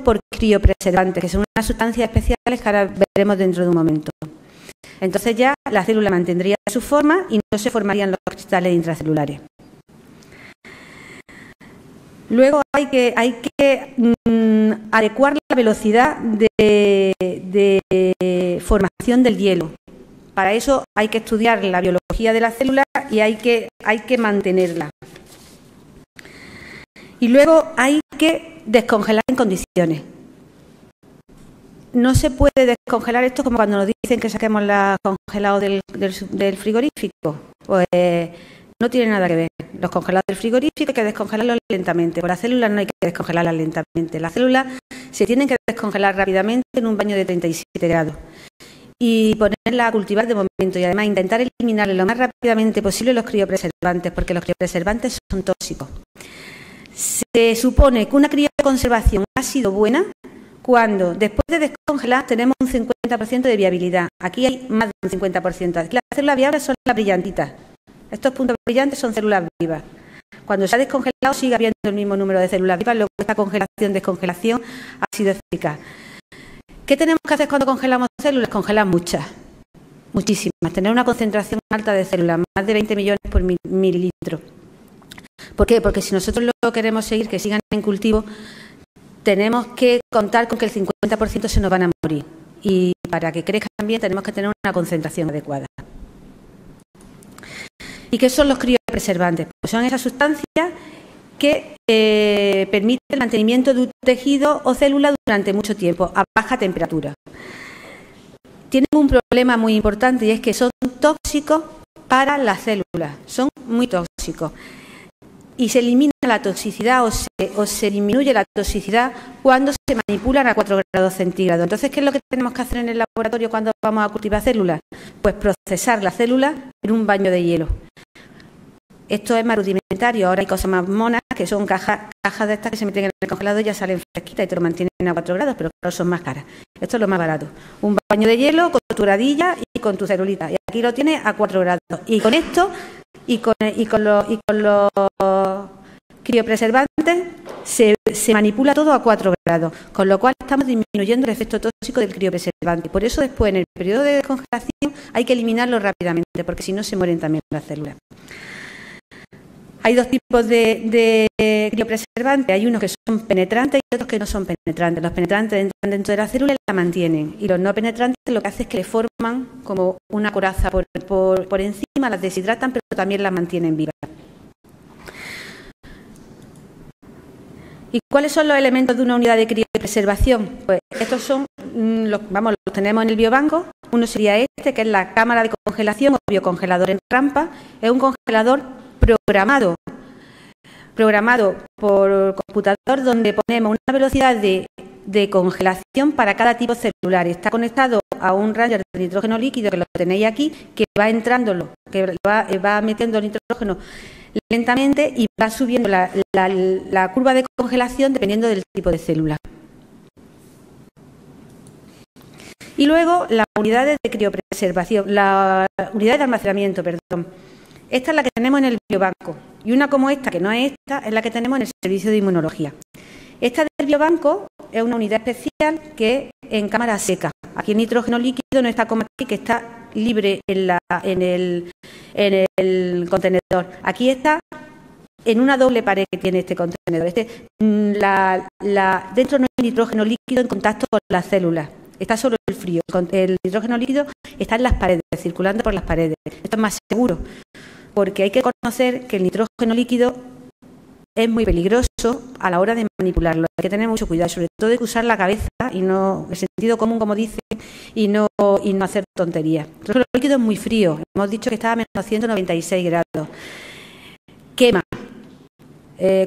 por criopreservantes, que son unas sustancias especiales que ahora veremos dentro de un momento. Entonces ya la célula mantendría su forma y no se formarían los cristales intracelulares. Luego hay que adecuar la velocidad de formación del hielo. Para eso hay que estudiar la biología de la célula y hay que mantenerla. Y luego hay que descongelar en condiciones. no se puede descongelar esto como cuando nos dicen que saquemos la congelado del frigorífico. Pues no tiene nada que ver. Los congelados del frigorífico hay que descongelarlos lentamente. Por las células no hay que descongelarlas lentamente. Las células se tienen que descongelar rápidamente en un baño de 37 grados. Y ponerla a cultivar de momento y además intentar eliminarle lo más rápidamente posible los criopreservantes, porque los criopreservantes son tóxicos. Se supone que una crioconservación ha sido buena cuando después de descongelar tenemos un 50% de viabilidad. Aquí hay más de un 50%. Aquí las células viables son las brillantitas. Estos puntos brillantes son células vivas. Cuando se ha descongelado sigue habiendo el mismo número de células vivas, luego esta descongelación ha sido eficaz. ¿Qué tenemos que hacer cuando congelamos células? Congelar muchas, muchísimas. Tener una concentración alta de células, más de 20 millones por mililitro. ¿Por qué? Porque si nosotros lo queremos seguir, que sigan en cultivo, tenemos que contar con que el 50% se nos van a morir. Y para que crezcan bien tenemos que tener una concentración adecuada. ¿Y qué son los criopreservantes? Pues son esas sustancias que permiten el mantenimiento de un tejido o célula durante mucho tiempo, a baja temperatura. Tienen un problema muy importante y es que son tóxicos para las células, son muy tóxicos. Y se elimina la toxicidad o se disminuye la toxicidad cuando se manipulan a 4 grados centígrados. Entonces, ¿qué es lo que tenemos que hacer en el laboratorio cuando vamos a cultivar células? Pues procesar las células en un baño de hielo. Esto es más rudimentario. Ahora hay cosas más monas, que son cajas de estas que se meten en el congelador y ya salen fresquitas y te lo mantienen a 4 grados, pero claro, son más caras. Esto es lo más barato. Un baño de hielo con tu gradilla y con tu celulita. Y aquí lo tienes a 4 grados. Y con esto y con los criopreservantes se manipula todo a 4 grados, con lo cual estamos disminuyendo el efecto tóxico del criopreservante. Por eso después, en el periodo de descongelación, hay que eliminarlo rápidamente, porque si no se mueren también las células. Hay dos tipos de criopreservantes. Hay unos que son penetrantes y otros que no son penetrantes. Los penetrantes entran dentro de la célula y la mantienen. Y los no penetrantes lo que hacen es que le forman como una coraza por encima, las deshidratan, pero también las mantienen vivas. ¿Y cuáles son los elementos de una unidad de criopreservación? Pues estos son, los tenemos en el biobanco. Uno sería este, que es la cámara de congelación o biocongelador en rampa. Es un congelador programado por computador, donde ponemos una velocidad de congelación para cada tipo celular. Está conectado a un Ranger de nitrógeno líquido, que lo tenéis aquí, que va entrándolo, que va metiendo el nitrógeno lentamente y va subiendo la curva de congelación dependiendo del tipo de célula. Y luego las unidades de criopreservación, las unidades de almacenamiento, perdón. Esta es la que tenemos en el biobanco y una como esta, que no es esta, es la que tenemos en el servicio de inmunología. Esta del biobanco es una unidad especial que es en cámara seca. Aquí el nitrógeno líquido no está como aquí, que está libre en el contenedor. Aquí está en una doble pared que tiene este contenedor. Dentro no hay nitrógeno líquido en contacto con las células. Está solo el frío. El nitrógeno líquido está en las paredes, circulando por las paredes. Esto es más seguro, porque hay que conocer que el nitrógeno líquido es muy peligroso a la hora de manipularlo. Hay que tener mucho cuidado, sobre todo hay que usar la cabeza y no el sentido común, como dicen, y no hacer tonterías. El nitrógeno líquido es muy frío. Hemos dicho que está a menos 196 grados. Quema.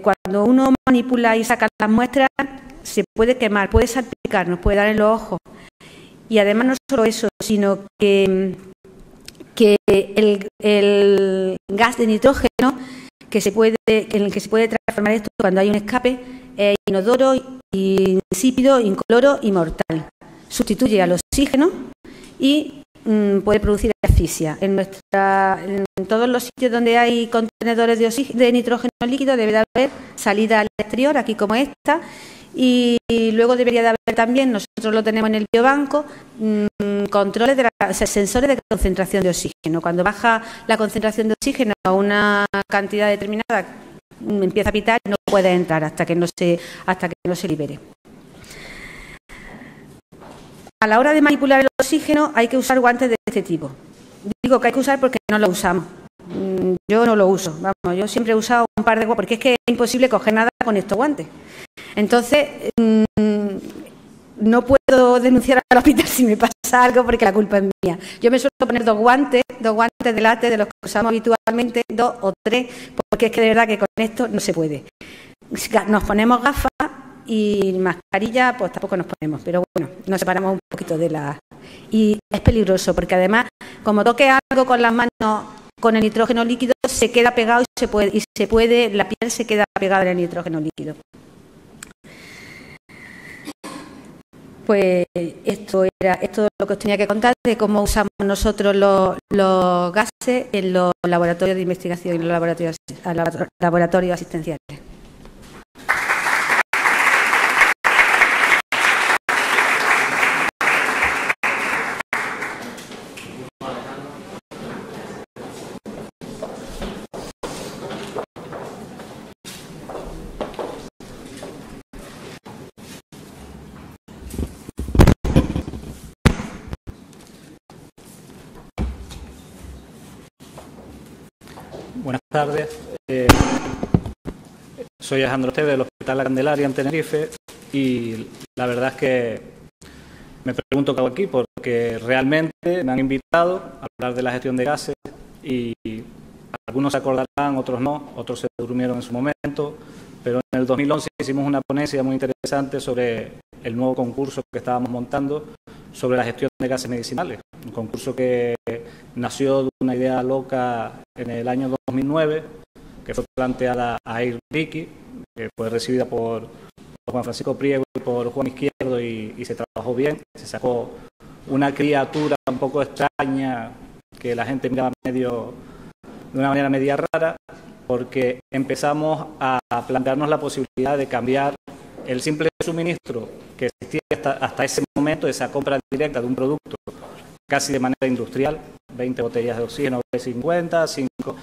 Cuando uno manipula y saca las muestras, se puede quemar, puede salpicar, nos puede dar en los ojos. Y además no solo eso, sino que el gas de nitrógeno en el que se puede transformar esto cuando hay un escape es inodoro, insípido, incoloro y mortal. Sustituye al oxígeno y puede producir asfixia. En todos los sitios donde hay contenedores de nitrógeno líquido debe de haber salida al exterior, aquí como esta. Y luego debería de haber también, nosotros lo tenemos en el biobanco, controles sensores de concentración de oxígeno. Cuando baja la concentración de oxígeno a una cantidad determinada, empieza a pitar y no puede entrar hasta que no se libere. A la hora de manipular el oxígeno hay que usar guantes de este tipo. Digo que hay que usar porque no lo usamos. Yo no lo uso. Yo siempre he usado un par de guantes porque es que es imposible coger nada con estos guantes. Entonces, no puedo denunciar al hospital si me pasa algo porque la culpa es mía. Yo me suelo poner dos guantes de látex de los que usamos habitualmente, 2 o 3, porque es que de verdad que con esto no se puede. Nos ponemos gafas y mascarilla pues tampoco nos ponemos, pero bueno, nos separamos un poquito de la... Y es peligroso porque además, como toque algo con las manos con el nitrógeno líquido, se queda pegado y la piel se queda pegada en el nitrógeno líquido. Pues esto es lo que os tenía que contar de cómo usamos nosotros los gases en los laboratorios de investigación y los laboratorios asistenciales.
Buenas tardes. Soy Alejandro Esteves del Hospital La Candelaria en Tenerife y la verdad es que me pregunto qué hago aquí porque realmente me han invitado a hablar de la gestión de gases y algunos se acordarán, otros no, otros se durmieron en su momento, pero en el 2011 hicimos una ponencia muy interesante sobre el nuevo concurso que estábamos montando sobre la gestión de gases medicinales, un concurso que nació de una idea loca en el año 2009, que fue planteada a Air Liquide, que fue recibida por Juan Francisco Priego y por Juan Izquierdo y se trabajó bien. Se sacó una criatura un poco extraña que la gente miraba de una manera media rara, porque empezamos a plantearnos la posibilidad de cambiar el simple suministro que existía hasta ese momento, esa compra directa de un producto casi de manera industrial, 20 botellas de oxígeno B50, 5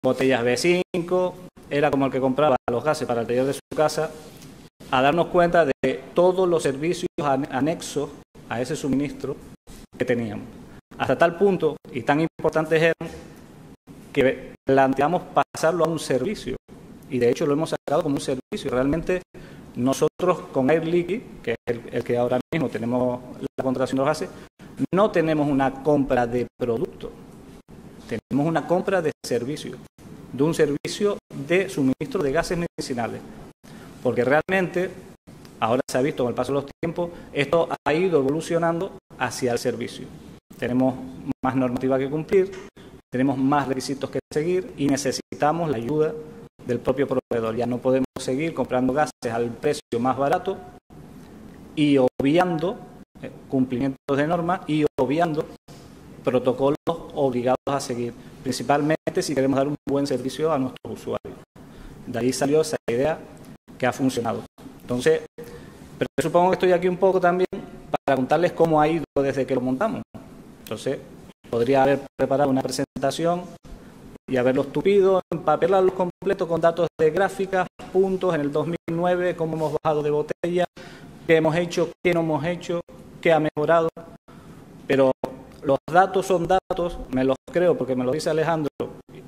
botellas B5, era como el que compraba los gases para el taller de su casa, a darnos cuenta de todos los servicios anexos a ese suministro que teníamos. Hasta tal punto, y tan importantes eran, que planteamos pasarlo a un servicio, y de hecho lo hemos sacado como un servicio. Realmente nosotros con Air Liquide, que es el que ahora mismo tenemos la contratación de los gases, no tenemos una compra de producto, tenemos una compra de servicio, de un servicio de suministro de gases medicinales, porque realmente, ahora se ha visto con el paso de los tiempos, esto ha ido evolucionando hacia el servicio. Tenemos más normativa que cumplir, tenemos más requisitos que seguir y necesitamos la ayuda del propio proveedor. Ya no podemos seguir comprando gases al precio más barato y obviando cumplimientos de normas y obviando protocolos obligados a seguir, principalmente si queremos dar un buen servicio a nuestros usuarios. De ahí salió esa idea que ha funcionado. Entonces, pero supongo que estoy aquí un poco también para contarles cómo ha ido desde que lo montamos. Entonces, podría haber preparado una presentación y haberlos tupido, empapelarlos completos con datos de gráficas, puntos en el 2009, cómo hemos bajado de botella, qué hemos hecho, qué no hemos hecho, qué ha mejorado. Pero los datos son datos, me los creo porque me lo dice Alejandro,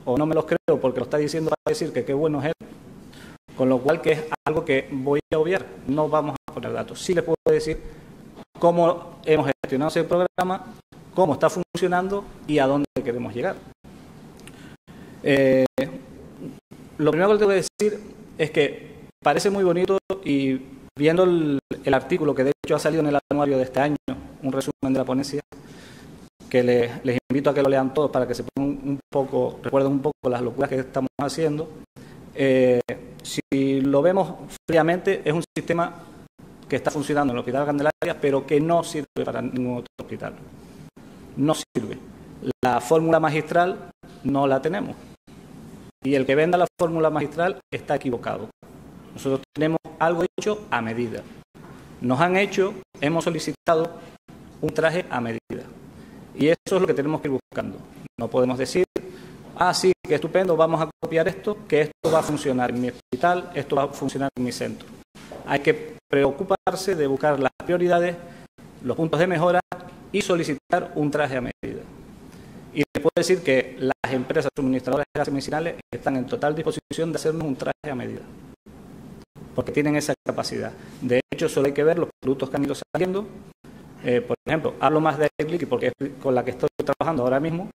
o no me los creo porque lo está diciendo para decir que qué bueno es él. Con lo cual, que es algo que voy a obviar, no vamos a poner datos. Sí les puedo decir cómo hemos gestionado ese programa, cómo está funcionando y a dónde queremos llegar. Lo primero que tengo que decir es que parece muy bonito y viendo el artículo que de hecho ha salido en el anuario de este año, un resumen de la ponencia, que les invito a que lo lean todos para que se pongan un poco, recuerden un poco las locuras que estamos haciendo. Si lo vemos fríamente, es un sistema que está funcionando en el Hospital Candelaria, pero que no sirve para ningún otro hospital. No sirve. La fórmula magistral no la tenemos. Y el que venda la fórmula magistral está equivocado. Nosotros tenemos algo hecho a medida. Hemos solicitado un traje a medida. Y eso es lo que tenemos que ir buscando. No podemos decir, sí, qué estupendo, vamos a copiar esto, que esto va a funcionar en mi hospital, esto va a funcionar en mi centro. Hay que preocuparse de buscar las prioridades, los puntos de mejora y solicitar un traje a medida. Y les puedo decir que las empresas suministradoras de gases medicinales están en total disposición de hacernos un traje a medida, porque tienen esa capacidad. De hecho, solo hay que ver los productos que han ido saliendo. Por ejemplo, hablo más de Air Liquide porque es con la que estoy trabajando ahora mismo.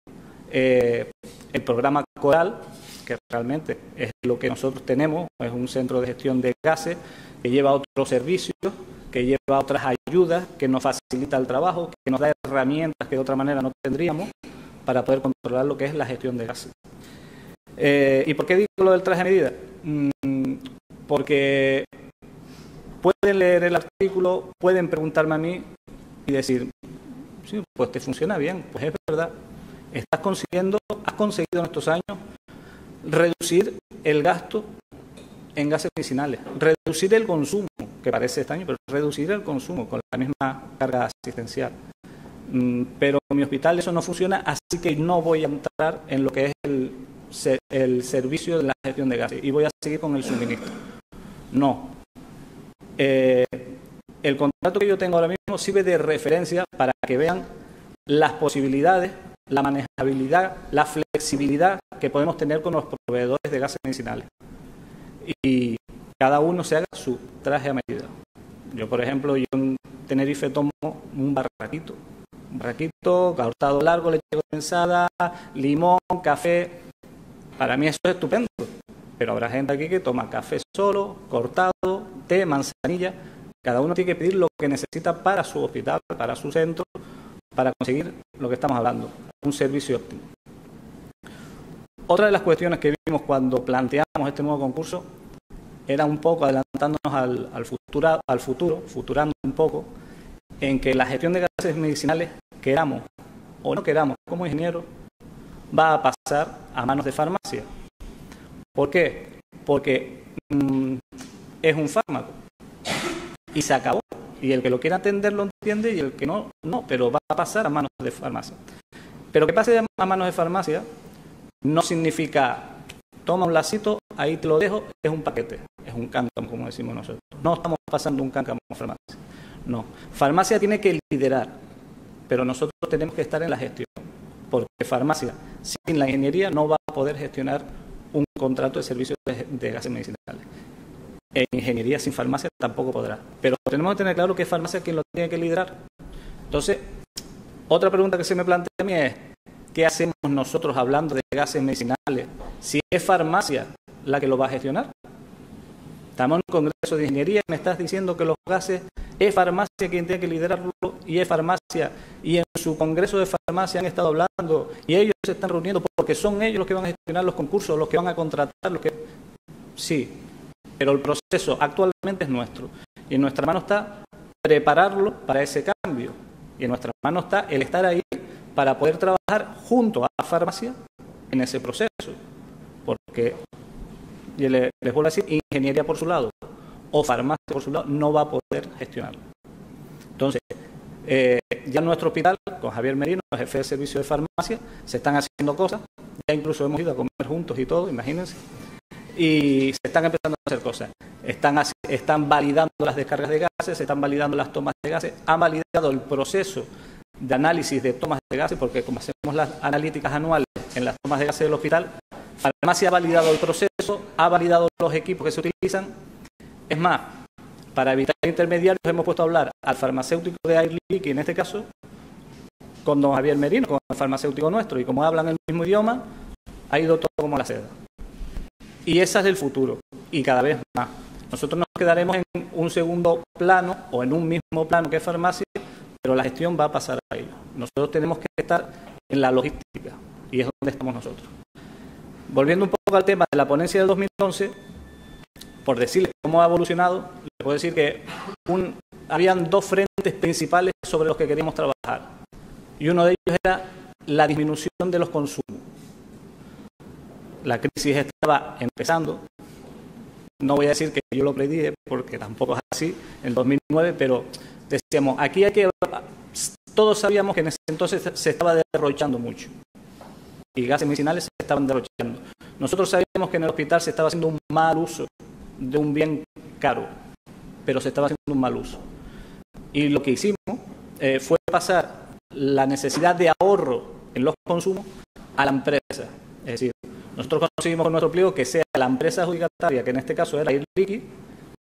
El programa Coral, que realmente es lo que nosotros tenemos, es un centro de gestión de gases que lleva otros servicios, que lleva otras ayudas, que nos facilita el trabajo, que nos da herramientas que de otra manera no tendríamos para poder controlar lo que es la gestión de gases. ¿Y por qué digo lo del traje a medida? Porque pueden leer el artículo, pueden preguntarme a mí y decir, sí, pues te funciona bien, pues es verdad. Has conseguido en estos años reducir el gasto en gases medicinales, reducir el consumo, que parece extraño, pero reducir el consumo con la misma carga asistencial. Pero en mi hospital eso no funciona, así que no voy a entrar en lo que es el servicio de la gestión de gases y voy a seguir con el suministro. No. El contrato que yo tengo ahora mismo sirve de referencia para que vean las posibilidades, la manejabilidad, la flexibilidad que podemos tener con los proveedores de gases medicinales. Y cada uno se haga su traje a medida. Yo, por ejemplo, en Tenerife tomo un barraquito, cortado largo, leche condensada, limón, café. Para mí eso es estupendo, pero habrá gente aquí que toma café solo, cortado, té, manzanilla. Cada uno tiene que pedir lo que necesita para su hospital, para su centro, para conseguir lo que estamos hablando, un servicio óptimo. Otra de las cuestiones que vimos cuando planteamos este nuevo concurso era un poco adelantándonos al futuro, futurando un poco, en que la gestión de gases medicinales, queramos o no queramos como ingenieros, va a pasar a manos de farmacia. ¿Por qué? Porque es un fármaco y se acabó. Y el que lo quiera entender lo entiende y el que no, no, pero va a pasar a manos de farmacia. Pero que pase a manos de farmacia no significa toma un lacito, ahí te lo dejo, es un paquete, es un cántamo, como decimos nosotros. No estamos pasando un cántamo a farmacia. No. Farmacia tiene que liderar, pero nosotros tenemos que estar en la gestión. Porque farmacia, sin la ingeniería, no va a poder gestionar un contrato de servicios de gases medicinales. En ingeniería sin farmacia tampoco podrá. Pero tenemos que tener claro que es farmacia quien lo tiene que liderar. Entonces, otra pregunta que se me plantea a mí es, ¿qué hacemos nosotros hablando de gases medicinales si es farmacia la que lo va a gestionar? Estamos en un congreso de ingeniería y me estás diciendo que los gases es farmacia quien tiene que liderarlo y es farmacia, y en su congreso de farmacia han estado hablando y ellos se están reuniendo porque son ellos los que van a gestionar los concursos, los que van a contratar, los que... Sí, pero el proceso actualmente es nuestro y en nuestra mano está prepararlo para ese cambio y en nuestra mano está el estar ahí para poder trabajar junto a la farmacia en ese proceso, porque y les vuelvo a decir, ingeniería por su lado o farmacia por su lado no va a poder gestionarlo. Entonces, ya en nuestro hospital, con Javier Merino, el jefe de servicio de farmacia, se están haciendo cosas, ya incluso hemos ido a comer juntos y todo, imagínense, y se están empezando a hacer cosas. Están validando las descargas de gases, se están validando las tomas de gases, han validado el proceso de análisis de tomas de gases, porque como hacemos las analíticas anuales en las tomas de gases del hospital, farmacia ha validado el proceso, ha validado los equipos que se utilizan. Es más, para evitar intermediarios hemos puesto a hablar al farmacéutico de Air Liquide, en este caso, con don Javier Merino, con el farmacéutico nuestro, y como hablan el mismo idioma, ha ido todo como la seda. Y esa es el futuro, y cada vez más. Nosotros nos quedaremos en un segundo plano, o en un mismo plano que es farmacia, pero la gestión va a pasar a ellos. Nosotros tenemos que estar en la logística, y es donde estamos nosotros. Volviendo un poco al tema de la ponencia del 2011, por decirles cómo ha evolucionado, les puedo decir que habían dos frentes principales sobre los que queríamos trabajar. Y uno de ellos era la disminución de los consumos. La crisis estaba empezando. No voy a decir que yo lo predije, porque tampoco es así, en el 2009, pero decíamos, aquí hay que... Todos sabíamos que en ese entonces se estaba derrochando mucho. Y gases medicinales se estaban derrochando. Nosotros sabíamos que en el hospital se estaba haciendo un mal uso de un bien caro, pero se estaba haciendo un mal uso. Y lo que hicimos fue pasar la necesidad de ahorro en los consumos a la empresa. Es decir, nosotros conseguimos con nuestro pliego que sea la empresa adjudicataria, que en este caso era Air Liquide,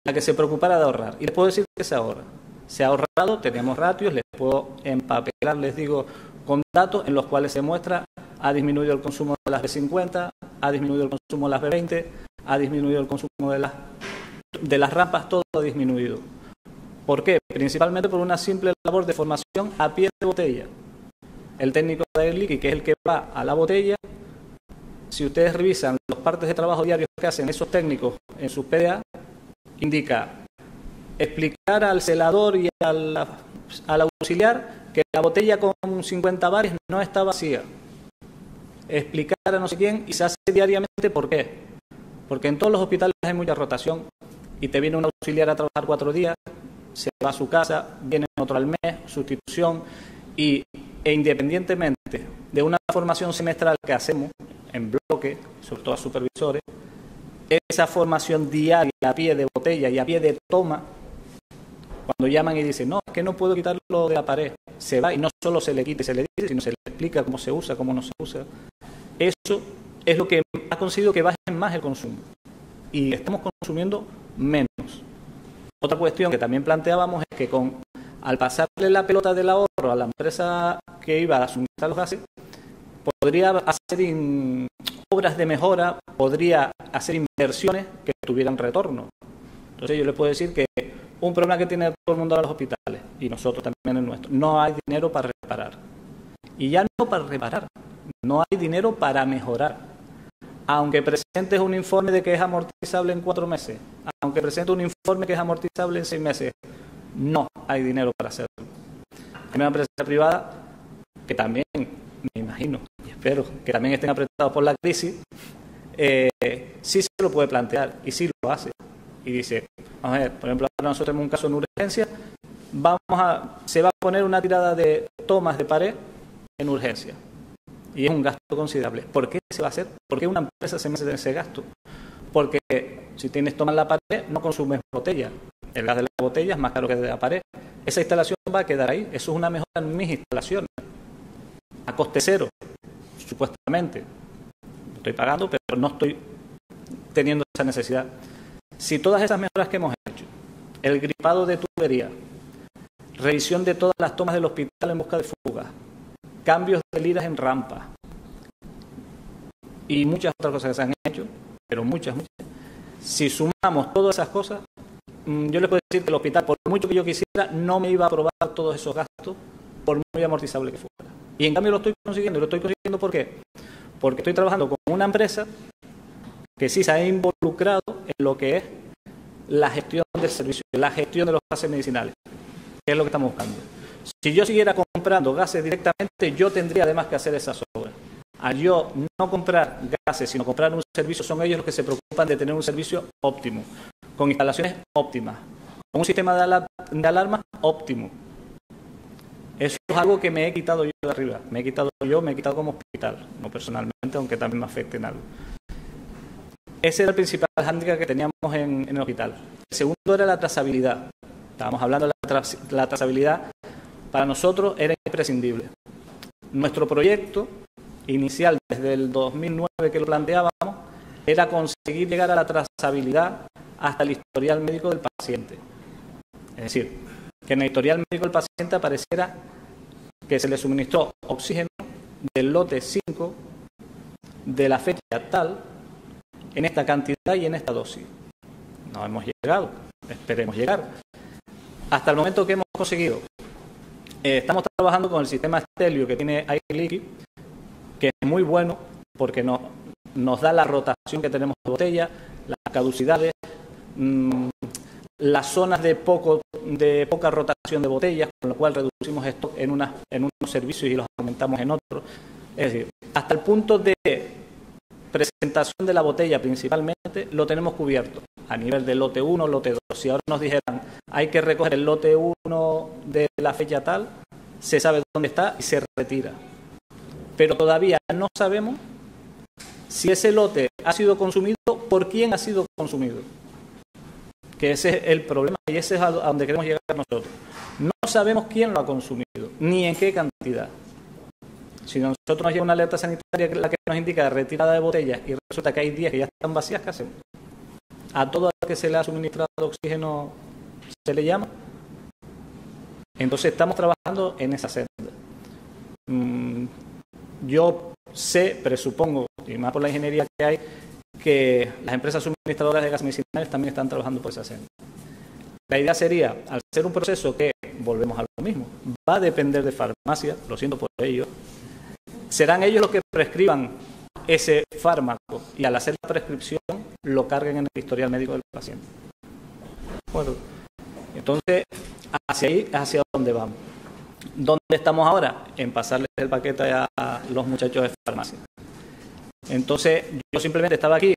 la que se preocupara de ahorrar. Y les puedo decir que se ahorra. Se ha ahorrado, tenemos ratios, les puedo empapelar, les digo, con datos en los cuales se muestra, ha disminuido el consumo de las B50, ha disminuido el consumo de las B20, ha disminuido el consumo de las rampas, todo ha disminuido. ¿Por qué? Principalmente por una simple labor de formación a pie de botella. El técnico de Air Liquide, que es el que va a la botella, si ustedes revisan los partes de trabajo diarios que hacen esos técnicos en sus PDA, indica explicar al celador y al auxiliar que la botella con 50 bares no está vacía. Explicar a no sé quién, y se hace diariamente. ¿Por qué? Porque en todos los hospitales hay mucha rotación y te viene un auxiliar a trabajar 4 días, se va a su casa, viene otro al mes, sustitución, e independientemente de una formación semestral que hacemos en bloque, sobre todo a supervisores, esa formación diaria a pie de botella y a pie de toma, cuando llaman y dicen, no, es que no puedo quitarlo de la pared, se va, y no solo se le quita y se le dice, sino se le explica cómo se usa, cómo no se usa. Eso es lo que ha conseguido que baje más el consumo. Y estamos consumiendo menos. Otra cuestión que también planteábamos es que al pasarle la pelota del ahorro a la empresa que iba a suministrar los gases, podría hacer obras de mejora, podría hacer inversiones que tuvieran retorno. Entonces yo les puedo decir que un problema que tiene todo el mundo ahora en los hospitales, y nosotros también en nuestro, no hay dinero para reparar. Y ya no para reparar, no hay dinero para mejorar. Aunque presentes un informe de que es amortizable en 4 meses, aunque presentes un informe que es amortizable en 6 meses, no hay dinero para hacerlo. Hay una empresa privada que también, me imagino, y espero que también estén apretados por la crisis, sí se lo puede plantear y sí lo hace. Y dice, vamos a ver, por ejemplo, ahora nosotros tenemos un caso en urgencia, se va a poner una tirada de tomas de pared en urgencia. Y es un gasto considerable. ¿Por qué se va a hacer? ¿Por qué una empresa se mete en ese gasto? Porque si tienes tomas en la pared, no consumes botella. El gas de la botella es más caro que el de la pared. Esa instalación va a quedar ahí. Eso es una mejora en mis instalaciones. A coste cero, supuestamente. Estoy pagando, pero no estoy teniendo esa necesidad. Si todas esas mejoras que hemos hecho, el gripado de tubería, revisión de todas las tomas del hospital en busca de fugas, cambios de liras en rampa y muchas otras cosas que se han hecho, pero muchas. Si sumamos todas esas cosas, yo les puedo decir que el hospital, por mucho que yo quisiera, no me iba a aprobar todos esos gastos, por muy amortizable que fuera. Y en cambio lo estoy consiguiendo. ¿Y lo estoy consiguiendo por qué? Porque estoy trabajando con una empresa que sí se ha involucrado en lo que es la gestión del servicio, la gestión de los gases medicinales, que es lo que estamos buscando. Si yo siguiera comprando gases directamente, yo tendría además que hacer esas obras. Al yo no comprar gases, sino comprar un servicio, son ellos los que se preocupan de tener un servicio óptimo, con instalaciones óptimas, con un sistema de alarma óptimo. Eso es algo que me he quitado yo de arriba. Me he quitado como hospital, no personalmente, aunque también me afecte en algo. Ese era el principal hándicap que teníamos en el hospital. El segundo era la trazabilidad. Estábamos hablando de la trazabilidad. Para nosotros era imprescindible. Nuestro proyecto inicial, desde el 2009 que lo planteábamos, era conseguir llegar a la trazabilidad hasta el historial médico del paciente. Es decir, que en el historial médico del paciente apareciera que se le suministró oxígeno del lote 5 de la fecha tal, en esta cantidad y en esta dosis. No hemos llegado, esperemos llegar. Hasta el momento que hemos conseguido, estamos trabajando con el sistema Stelvio que tiene Air Liquide, que es muy bueno porque nos da la rotación que tenemos de botella, las caducidades, las zonas de poca rotación de botellas, con lo cual reducimos esto en unos servicios y los aumentamos en otros. Es decir, hasta el punto de presentación de la botella principalmente lo tenemos cubierto a nivel de lote 1, lote 2. Si ahora nos dijeran hay que recoger el lote 1 de la fecha tal, se sabe dónde está y se retira. Pero todavía no sabemos si ese lote ha sido consumido, por quién ha sido consumido. Que ese es el problema y ese es a donde queremos llegar nosotros. No sabemos quién lo ha consumido, ni en qué cantidad. Si a nosotros nos llega una alerta sanitaria la que nos indica retirada de botellas y resulta que hay 10 que ya están vacías, ¿qué hacemos? A todo que se le ha suministrado oxígeno se le llama. Entonces estamos trabajando en esa senda. Yo presupongo, y más por la ingeniería que hay, que las empresas suministradoras de gases medicinales también están trabajando por esa senda. La idea sería, al ser un proceso que, volvemos a lo mismo, va a depender de farmacia, lo siento por ello, serán ellos los que prescriban ese fármaco y al hacer la prescripción lo carguen en el historial médico del paciente. Bueno, entonces, hacia ahí es hacia donde vamos. ¿Dónde estamos ahora? En pasarles el paquete a los muchachos de farmacia. Entonces, yo simplemente estaba aquí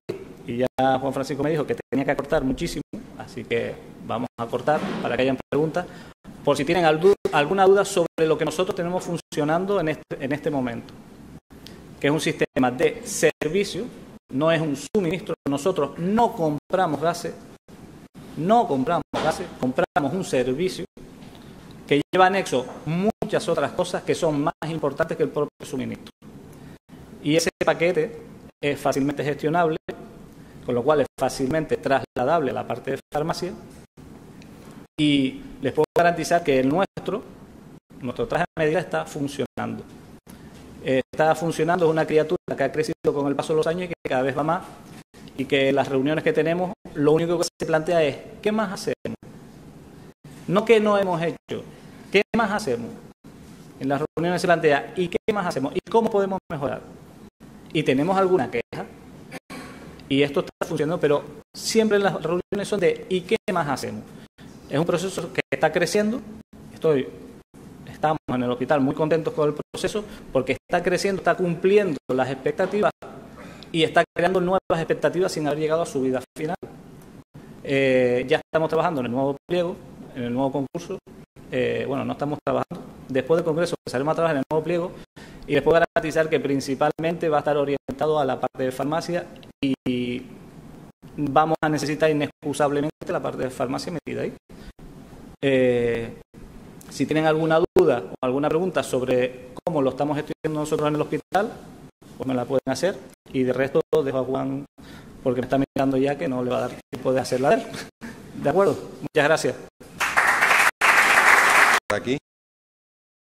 y ya Juan Francisco me dijo que tenía que acortar muchísimo, así que vamos a cortar para que hayan preguntas, por si tienen alguna duda sobre lo que nosotros tenemos funcionando en este momento, que es un sistema de servicio, no es un suministro. Nosotros no compramos gases, compramos un servicio que lleva anexo muchas otras cosas que son más importantes que el propio suministro. Y ese paquete es fácilmente gestionable, con lo cual es fácilmente trasladable a la parte de farmacia. Y les puedo garantizar que nuestro traje a medida está funcionando. Está funcionando, es una criatura que ha crecido con el paso de los años y que cada vez va más. Y que en las reuniones que tenemos, lo único que se plantea es, ¿qué más hacemos? No que no hemos hecho, ¿qué más hacemos? En las reuniones se plantea, ¿y qué más hacemos? ¿Y cómo podemos mejorar? Y tenemos alguna queja, y esto está funcionando, pero siempre las reuniones son de ¿y qué más hacemos? Es un proceso que está creciendo. Estamos en el hospital muy contentos con el proceso porque está creciendo, está cumpliendo las expectativas y está creando nuevas expectativas sin haber llegado a su vida final. Ya estamos trabajando en el nuevo pliego, en el nuevo concurso. No estamos trabajando. Después del congreso empezaremos a trabajar en el nuevo pliego y les puedo garantizar que principalmente va a estar orientado a la parte de farmacia y vamos a necesitar inexcusablemente la parte de farmacia metida ahí. Si tienen alguna duda o alguna pregunta sobre cómo lo estamos gestionando nosotros en el hospital, pues me la pueden hacer, y de resto dejo a Juan porque me está mirando ya que no le va a dar tiempo de hacerla a él. ¿De acuerdo? Muchas gracias.
Aquí.